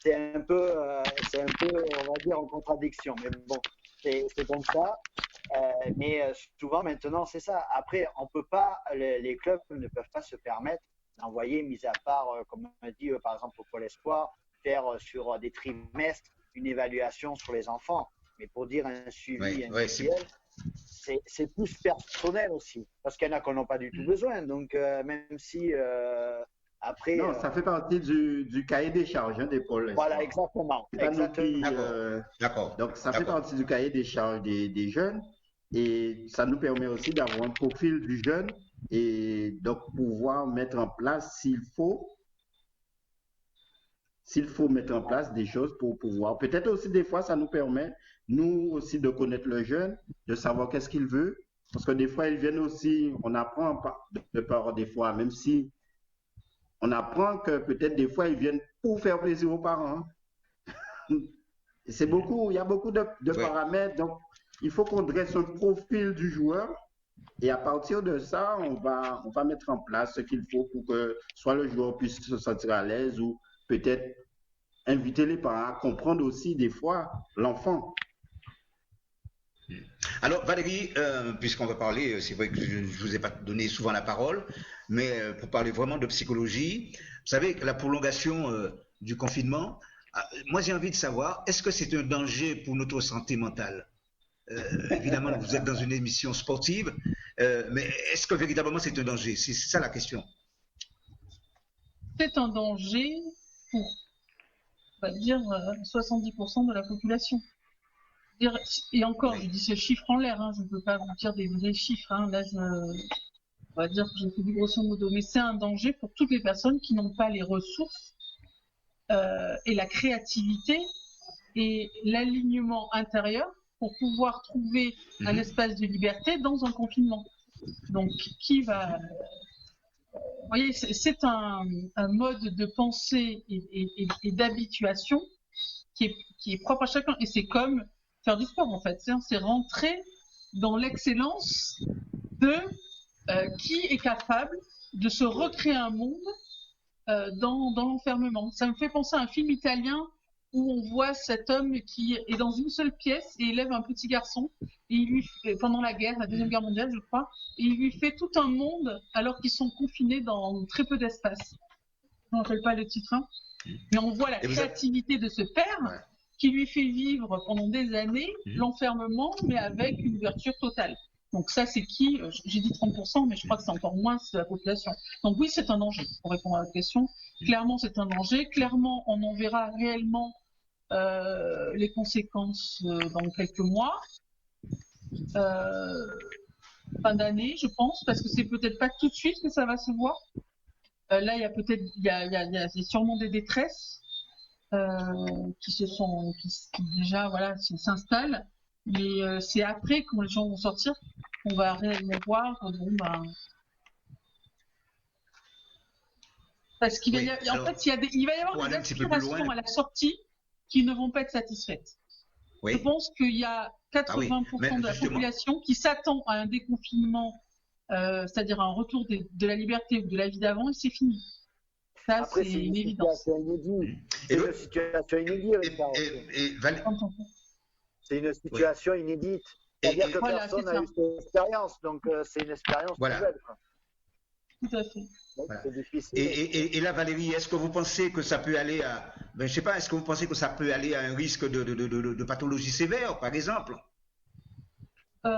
c'est un peu, on va dire, en contradiction. Mais bon, c'est comme ça. Mais souvent, maintenant, c'est ça. Après, on peut pas, les clubs ne peuvent pas se permettre d'envoyer, mis à part, comme on dit, par exemple, au Pôle Espoir, faire sur des trimestres une évaluation sur les enfants. Mais pour dire un suivi individuel, c'est plus personnel aussi. Parce qu'il y en a qui n'en ont pas du tout besoin. Donc, même si après. Non, ça fait partie du cahier des charges des pôles. Voilà, exactement. D'accord. Donc, ça fait partie du cahier des charges des jeunes. Et ça nous permet aussi d'avoir un profil du jeune et donc pouvoir mettre en place, s'il faut, s'il faut mettre en place des choses pour pouvoir. Peut-être aussi des fois, ça nous permet, nous aussi, de connaître le jeune, de savoir qu'est-ce qu'il veut. Parce que des fois, ils viennent aussi, on apprend de par des fois, même si on apprend que peut-être des fois, ils viennent pour faire plaisir aux parents. C'est beaucoup, il y a beaucoup de paramètres. Donc, il faut qu'on dresse un profil du joueur. Et à partir de ça, on va mettre en place ce qu'il faut pour que soit le joueur puisse se sentir à l'aise ou peut-être inviter les parents à comprendre aussi des fois l'enfant. Alors Valérie, puisqu'on va parler, c'est vrai que je ne vous ai pas donné souvent la parole, mais pour parler vraiment de psychologie, vous savez que la prolongation du confinement, moi j'ai envie de savoir, est-ce que c'est un danger pour notre santé mentale? Évidemment, vous êtes dans une émission sportive, mais est-ce que véritablement c'est un danger? C'est ça la question. C'est un danger pour, on va dire, 70% de la population. Et encore, je dis ce chiffre en l'air, hein, je ne peux pas vous dire des vrais chiffres. Hein, là, on va dire que j'ai fait du grosso modo, mais c'est un danger pour toutes les personnes qui n'ont pas les ressources et la créativité et l'alignement intérieur pour pouvoir trouver un espace de liberté dans un confinement. Donc, qui va... Vous voyez, c'est un mode de pensée et d'habituation qui est propre à chacun. Et c'est comme faire du sport, en fait. C'est rentrer dans l'excellence de qui est capable de se recréer un monde dans l'enfermement. Ça me fait penser à un film italien où on voit cet homme qui est dans une seule pièce et élève un petit garçon, et il lui fait, pendant la Deuxième Guerre mondiale, je crois, et il lui fait tout un monde alors qu'ils sont confinés dans très peu d'espace. Je ne me rappelle pas le titre, hein. Mais on voit la créativité de ce père qui lui fait vivre pendant des années l'enfermement, mais avec une ouverture totale. Donc ça, c'est qui? J'ai dit 30%, mais je crois que c'est encore moins de la population. Donc oui, c'est un danger, pour répondre à la question. Clairement, c'est un danger. Clairement, on en verra réellement les conséquences dans quelques mois. Fin d'année, je pense, parce que c'est peut-être pas tout de suite que ça va se voir. Là, il y a peut-être, il y a sûrement des détresses qui déjà, voilà, s'installent. Mais c'est après, quand les gens vont sortir, qu'on va réellement voir. Bon, ben... Parce qu'il va y avoir, en fait, il va y avoir des aspirations à la sortie qui ne vont pas être satisfaites. Oui. Je pense qu'il y a 80% de la population qui s'attend à un déconfinement, c'est-à-dire un retour de la liberté ou de la vie d'avant, et c'est fini. Ça, c'est une évidence. C'est une situation inédite, Richard. C'est une situation inédite. C'est-à-dire que personne n'a eu cette expérience, donc c'est une expérience nouvelle. Tout à fait. Voilà. C'est difficile. Et là, Valérie, est-ce que vous pensez que ça peut aller à, je sais pas, est-ce que vous pensez que ça peut aller à un risque de pathologie sévère, par exemple? Je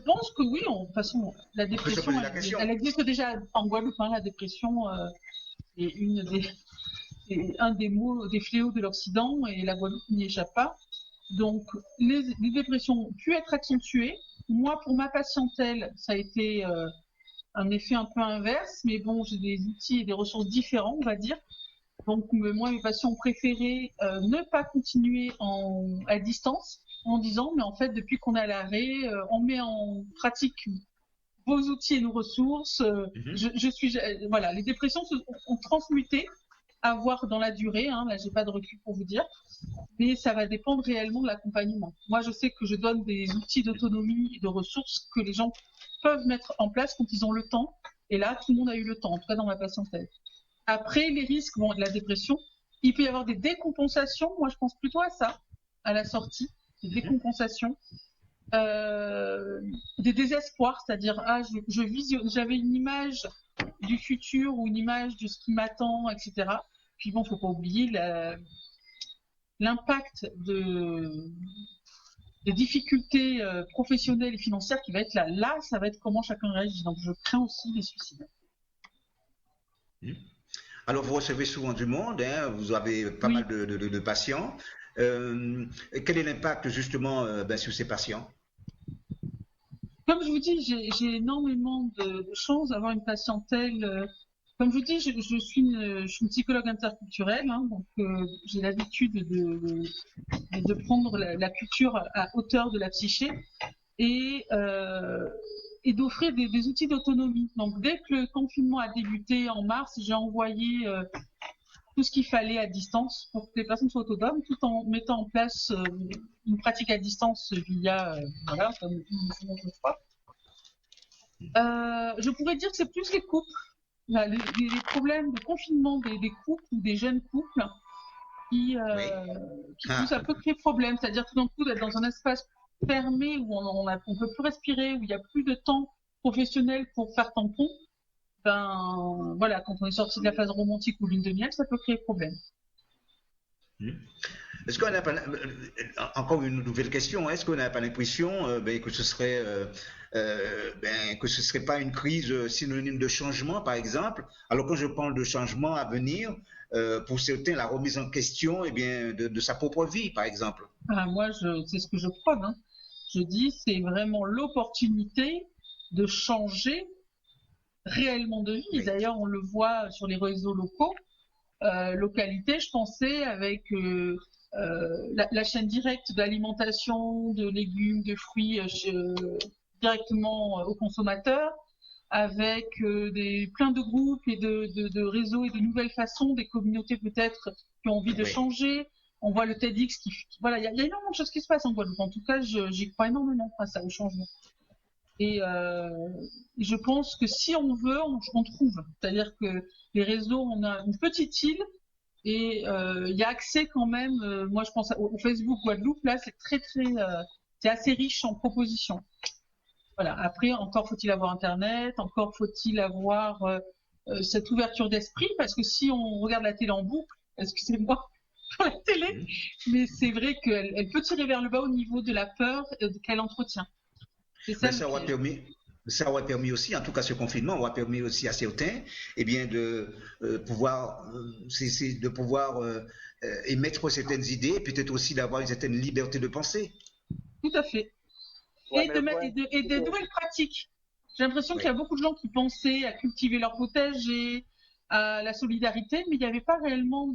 pense que oui. De toute façon, la dépression, elle existe déjà en Guadeloupe. Hein, la dépression est un des maux, des fléaux de l'Occident, et la Guadeloupe n'y échappe pas. Donc, les dépressions ont pu être accentuées. Moi, pour ma patientèle, ça a été un effet un peu inverse, mais bon, j'ai des outils et des ressources différents, on va dire. Donc, moi, mes patients préféraient ne pas continuer à distance, en disant, mais en fait, depuis qu'on est à l'arrêt, on met en pratique vos outils et nos ressources. Voilà, les dépressions ont transmuté, à voir dans la durée. Hein, là, j'ai pas de recul pour vous dire, mais ça va dépendre réellement de l'accompagnement. Moi, je sais que je donne des outils d'autonomie et de ressources que les gens peuvent mettre en place quand ils ont le temps. Et là, tout le monde a eu le temps, en tout cas dans ma patientèle. Après, les risques de la dépression, il peut y avoir des décompensations. Moi, je pense plutôt à ça, à la sortie, des décompensations. Des désespoirs, c'est-à-dire j'avais une image du futur ou une image de ce qui m'attend, etc. Puis bon, faut pas oublier l'impact des difficultés professionnelles et financières qui va être là. Là, ça va être comment chacun réagit. Donc, je crains aussi les suicides. Alors, vous recevez souvent du monde, hein, vous avez pas mal de patients. Quel est l'impact justement sur ces patients? Comme je vous dis, j'ai énormément de chance d'avoir une patientèle comme je vous dis, je suis une psychologue interculturelle, hein, donc j'ai l'habitude de prendre la culture à hauteur de la psyché et d'offrir des outils d'autonomie. Donc dès que le confinement a débuté en mars, j'ai envoyé tout ce qu'il fallait à distance pour que les personnes soient autonomes, tout en mettant en place une pratique à distance via, voilà, comme je crois. Je pourrais dire que c'est plus les couples, les problèmes de confinement des couples ou des jeunes couples qui ça peut créer problème. C'est-à-dire tout d'un coup d'être dans un espace fermé où on peut plus respirer, où il y a plus de temps professionnel pour faire tampon. Ben voilà, quand on est sorti de la phase romantique ou lune de miel, ça peut créer problème. Est-ce qu'on n'a pas, encore une nouvelle question, est-ce qu'on n'a pas l'impression que ce serait pas une crise synonyme de changement, par exemple? Alors quand je parle de changement à venir, pour certains, la remise en question de sa propre vie, par exemple. Moi, c'est ce que je prône. Hein. Je dis, c'est vraiment l'opportunité de changer réellement de vie. Oui. D'ailleurs, on le voit sur les réseaux locaux. Localité, je pensais avec la chaîne directe d'alimentation, de légumes, de fruits directement aux consommateurs, avec plein de groupes et de réseaux et de nouvelles façons, des communautés peut-être qui ont envie de changer. On voit le TEDx voilà, il y a énormément de choses qui se passent en Guadeloupe. En tout cas, j'y crois énormément à ça, au changement. Et je pense que si on veut, on trouve. C'est-à-dire que les réseaux, on a une petite île et il y a accès quand même. Moi, je pense au Facebook Guadeloupe. Là, c'est c'est assez riche en propositions. Voilà. Après, encore faut-il avoir Internet, encore faut-il avoir cette ouverture d'esprit, parce que si on regarde la télé en boucle, excusez-moi pour la télé, mais c'est vrai qu'elle peut tirer vers le bas au niveau de la peur qu'elle entretient. Ça aura permis aussi, en tout cas ce confinement aura permis aussi à certains de pouvoir émettre certaines idées, peut-être aussi d'avoir une certaine liberté de penser. Tout à fait. Ouais, et des nouvelles pratiques. J'ai l'impression qu'il y a beaucoup de gens qui pensaient à cultiver leur potager, à la solidarité, mais il n'y avait pas réellement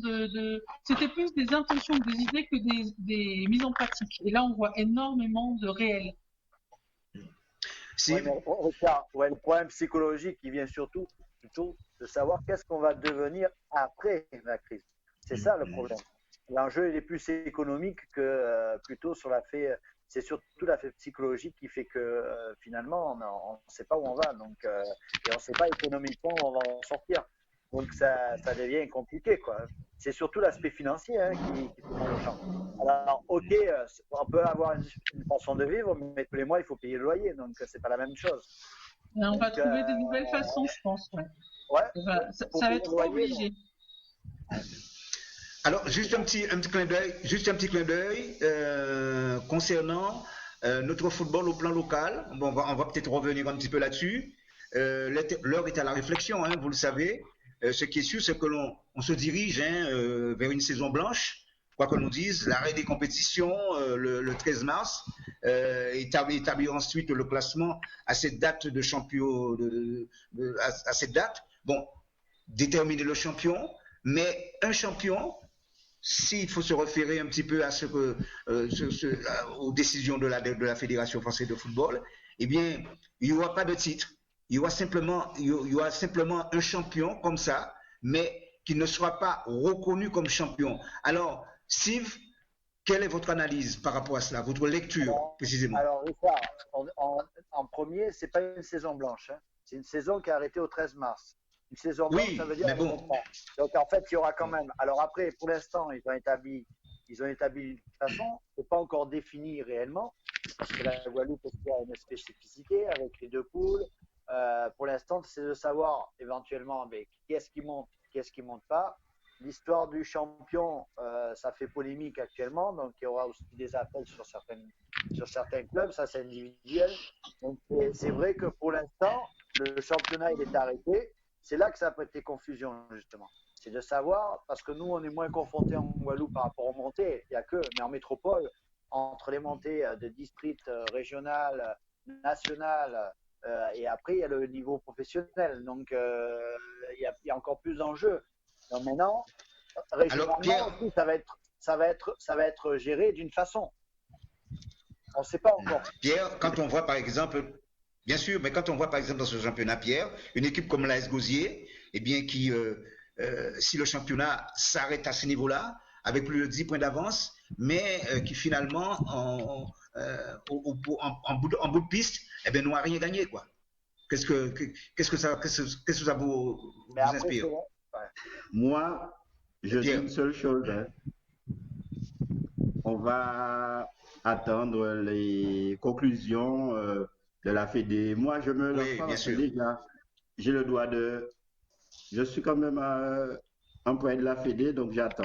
c'était plus des intentions, des idées que des mises en pratique. Et là, on voit énormément de réel. Le problème psychologique qui vient surtout plutôt de savoir qu'est-ce qu'on va devenir après la crise. C'est ça le problème. L'enjeu il est plus économique que plutôt sur c'est surtout l'aspect psychologique qui fait que finalement on ne sait pas où on va, donc et on ne sait pas économiquement où on va en sortir. Donc ça devient compliqué, quoi. C'est surtout l'aspect financier qui prend le champ. Alors ok, on peut avoir une façon de vivre, mais tous les mois il faut payer le loyer, donc c'est pas la même chose. On va trouver de nouvelles façons, je pense. Ça va être trop obligé. Alors juste un petit clin d'œil concernant notre football au plan local. Bon, on va peut-être revenir un petit peu là-dessus. L'heure est à la réflexion, vous le savez. Ce qui est sûr, c'est que l'on se dirige vers une saison blanche, quoi que l'on dise, l'arrêt des compétitions le 13 mars, établir ensuite le classement à cette date de champion, à cette date. Bon, déterminer le champion, mais un champion, s'il faut se référer un petit peu à aux décisions de la Fédération française de football, il n'y aura pas de titre. Il y aura simplement un champion comme ça, mais qui ne sera pas reconnu comme champion. Alors, Steve, quelle est votre analyse par rapport à cela, votre lecture précisément? Alors, Richard, en premier, c'est pas une saison blanche. C'est une saison qui a arrêté au 13 mars. Une saison blanche, ça veut dire. Bon. Donc, en fait, il y aura quand même. Alors après, pour l'instant, ils ont établi une façon. C'est pas encore défini réellement, parce que la Guadeloupe a une spécificité avec les deux poules. Pour l'instant, c'est de savoir éventuellement qui est-ce qui monte, qui est-ce qui monte pas. L'histoire du champion, ça fait polémique actuellement, donc il y aura aussi des appels sur certains clubs, ça c'est individuel. Donc c'est vrai que pour l'instant, le championnat il est arrêté. C'est là que ça peut être confusion justement. C'est de savoir, parce que nous on est moins confrontés en Guadeloupe par rapport aux montées, il n'y a que, mais en métropole, entre les montées de district, régional, national, Et après, il y a le niveau professionnel. Donc, il y a encore plus d'enjeux. Donc maintenant, régionalement Pierre, aussi, ça va être géré d'une façon. On ne sait pas encore. Pierre, quand on voit par exemple, bien sûr, mais quand on voit par exemple dans ce championnat, Pierre, une équipe comme l'AS Gosier, eh bien, si le championnat s'arrête à ce niveau-là, avec plus de 10 points d'avance, mais qui finalement, en bout de piste, eh bien, n'aura rien gagné, quoi. Qu'est-ce que ça vous inspire? Moi, je dis une seule chose. Hein. On va attendre les conclusions de la Fédé. Moi, je me lance pas parce que déjà, j'ai le droit de... Je suis quand même employé de la Fédé, donc j'attends.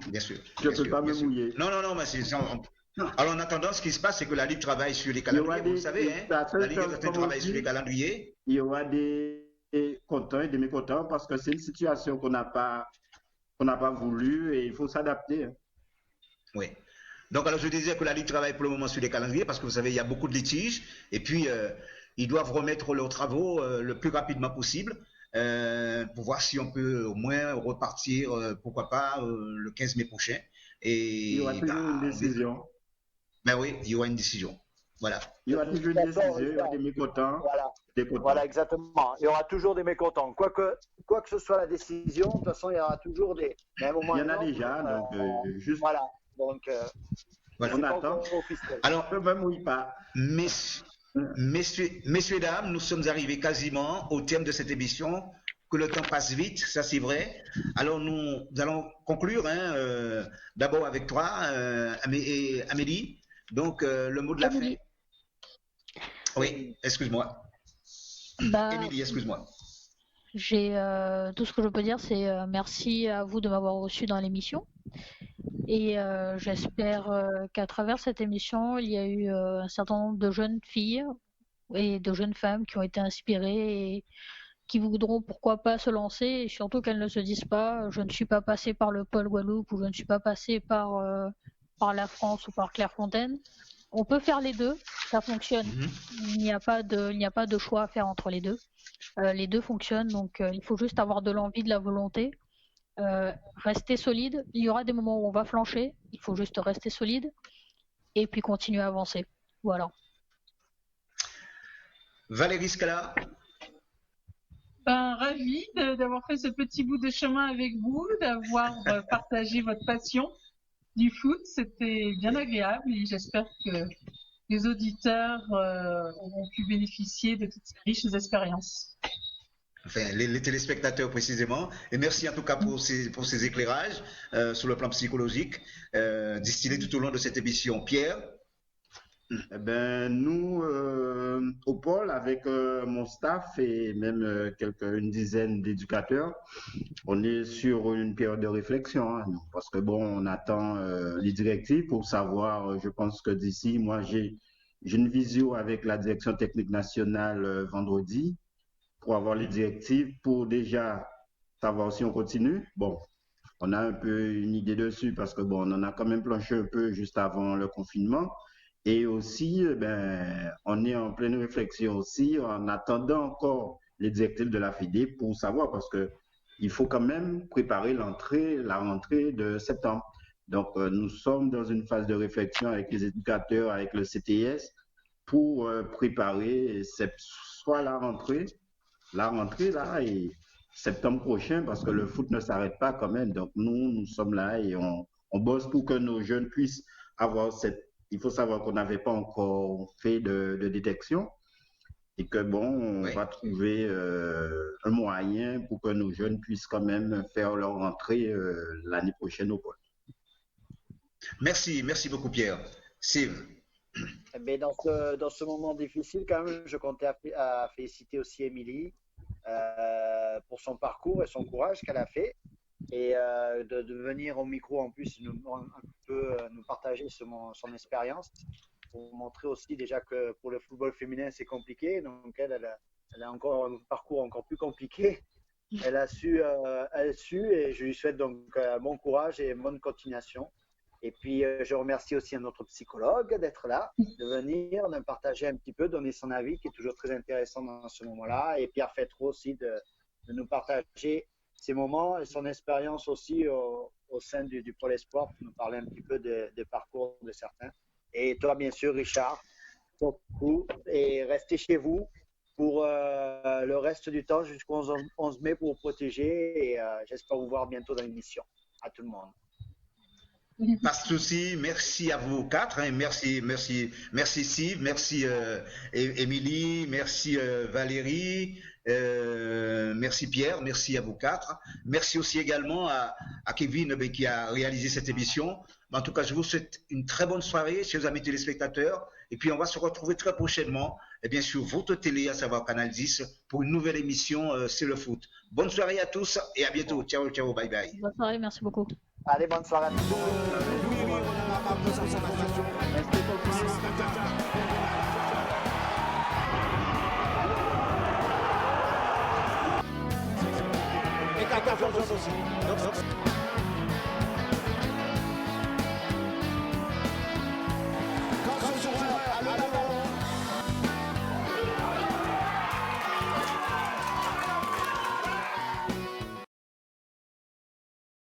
Bien sûr. Je ne peux pas me mouiller. Non, mais c'est... Alors, en attendant, ce qui se passe, c'est que la Ligue travaille sur les calendriers, vous savez, hein, la Ligue travaille sur les calendriers. Il y aura des contents et des mécontents parce que c'est une situation qu'on n'a pas voulu et il faut s'adapter. Hein. Oui. Donc, alors, je disais que la Ligue travaille pour le moment sur les calendriers parce que vous savez, il y a beaucoup de litiges et puis ils doivent remettre leurs travaux le plus rapidement possible pour voir si on peut au moins repartir, pourquoi pas, le 15 mai prochain. Et il y aura toujours une décision. Ben oui, il y aura une décision. Voilà. Il y aura toujours une décision, il y aura des mécontents. Voilà, exactement. Il y aura toujours des mécontents. Quoi que ce soit la décision, de toute façon, il y aura toujours des. Il y en a déjà, donc juste. Voilà. Donc, voilà. On attend. Alors, je ne me mouille pas. Messieurs, dames, nous sommes arrivés quasiment au terme de cette émission. Que le temps passe vite, ça c'est vrai. Alors nous allons conclure d'abord avec toi, Amélie. Donc le mot de la fin. Oui, excuse-moi. Émilie, excuse-moi. J'ai tout ce que je peux dire, c'est merci à vous de m'avoir reçu dans l'émission. Et j'espère qu'à travers cette émission, il y a eu un certain nombre de jeunes filles et de jeunes femmes qui ont été inspirées et qui voudront pourquoi pas se lancer, et surtout qu'elles ne se disent pas je ne suis pas passée par le pôle Guadeloupe ou je ne suis pas passée par la France ou par Clairefontaine. On peut faire les deux, ça fonctionne. Il n'y a pas de choix à faire entre les deux. Les deux fonctionnent, donc il faut juste avoir de l'envie, de la volonté. Rester solide. Il y aura des moments où on va flancher, il faut juste rester solide et puis continuer à avancer. Voilà. Valérie Scala. Ravie d'avoir fait ce petit bout de chemin avec vous, d'avoir partagé votre passion du foot. C'était bien agréable et j'espère que les auditeurs auront pu bénéficier de toutes ces riches expériences. Enfin, les téléspectateurs précisément. Et merci en tout cas pour ces éclairages sur le plan psychologique distillés tout au long de cette émission. Pierre? Eh ben, nous, au pôle, avec mon staff et même une dizaine d'éducateurs, on est sur une période de réflexion, hein, parce que bon, on attend les directives pour savoir, je pense que d'ici, moi, j'ai une visio avec la direction technique nationale vendredi pour avoir les directives pour déjà savoir si on continue. Bon, on a un peu une idée dessus parce que bon, on en a quand même planché un peu juste avant le confinement. Et aussi, on est en pleine réflexion aussi, en attendant encore les directives de la Fédé pour savoir, parce qu'il faut quand même préparer la rentrée de septembre. Donc, nous sommes dans une phase de réflexion avec les éducateurs, avec le CTS, pour préparer soit la rentrée là, et septembre prochain, parce que le foot ne s'arrête pas quand même. Donc, nous sommes là et on bosse pour que nos jeunes puissent avoir cette... Il faut savoir qu'on n'avait pas encore fait de détection et que bon, on va trouver un moyen pour que nos jeunes puissent quand même faire leur rentrée l'année prochaine au pôle. Merci beaucoup Pierre. Steve. Mais dans ce moment difficile, quand même, je comptais à féliciter aussi Émilie pour son parcours et son courage qu'elle a fait. Et de venir au micro en plus un peu nous partager son expérience pour montrer aussi déjà que pour le football féminin c'est compliqué, donc elle a encore un parcours encore plus compliqué. Elle a su et je lui souhaite donc bon courage et bonne continuation Et puis, je remercie aussi notre psychologue d'être là, de venir, de partager un petit peu, donner son avis, qui est toujours très intéressant dans ce moment-là. Et Pierre Fétraud aussi de nous partager ses moments et son expérience aussi au sein du Pôle Espoir pour nous parler un petit peu des parcours de certains. Et toi, bien sûr, Richard, surtout, et restez chez vous pour le reste du temps jusqu'au 11 mai pour vous protéger. Et j'espère vous voir bientôt dans l'émission. À tout le monde. Pas de souci, merci à vous quatre, hein. Merci Steve, merci Émilie, merci Valérie, merci Pierre, merci à vous quatre. Merci aussi également à Kevin qui a réalisé cette émission. En tout cas, je vous souhaite une très bonne soirée, chers amis téléspectateurs. Et puis, on va se retrouver très prochainement, et bien sûr, votre télé, à savoir Canal 10, pour une nouvelle émission C'est le foot. Bonne soirée à tous et à bientôt. Ciao, ciao, bye bye. Bonne soirée, merci beaucoup. Allez, bonne soirée à tous. Et 14 aussi.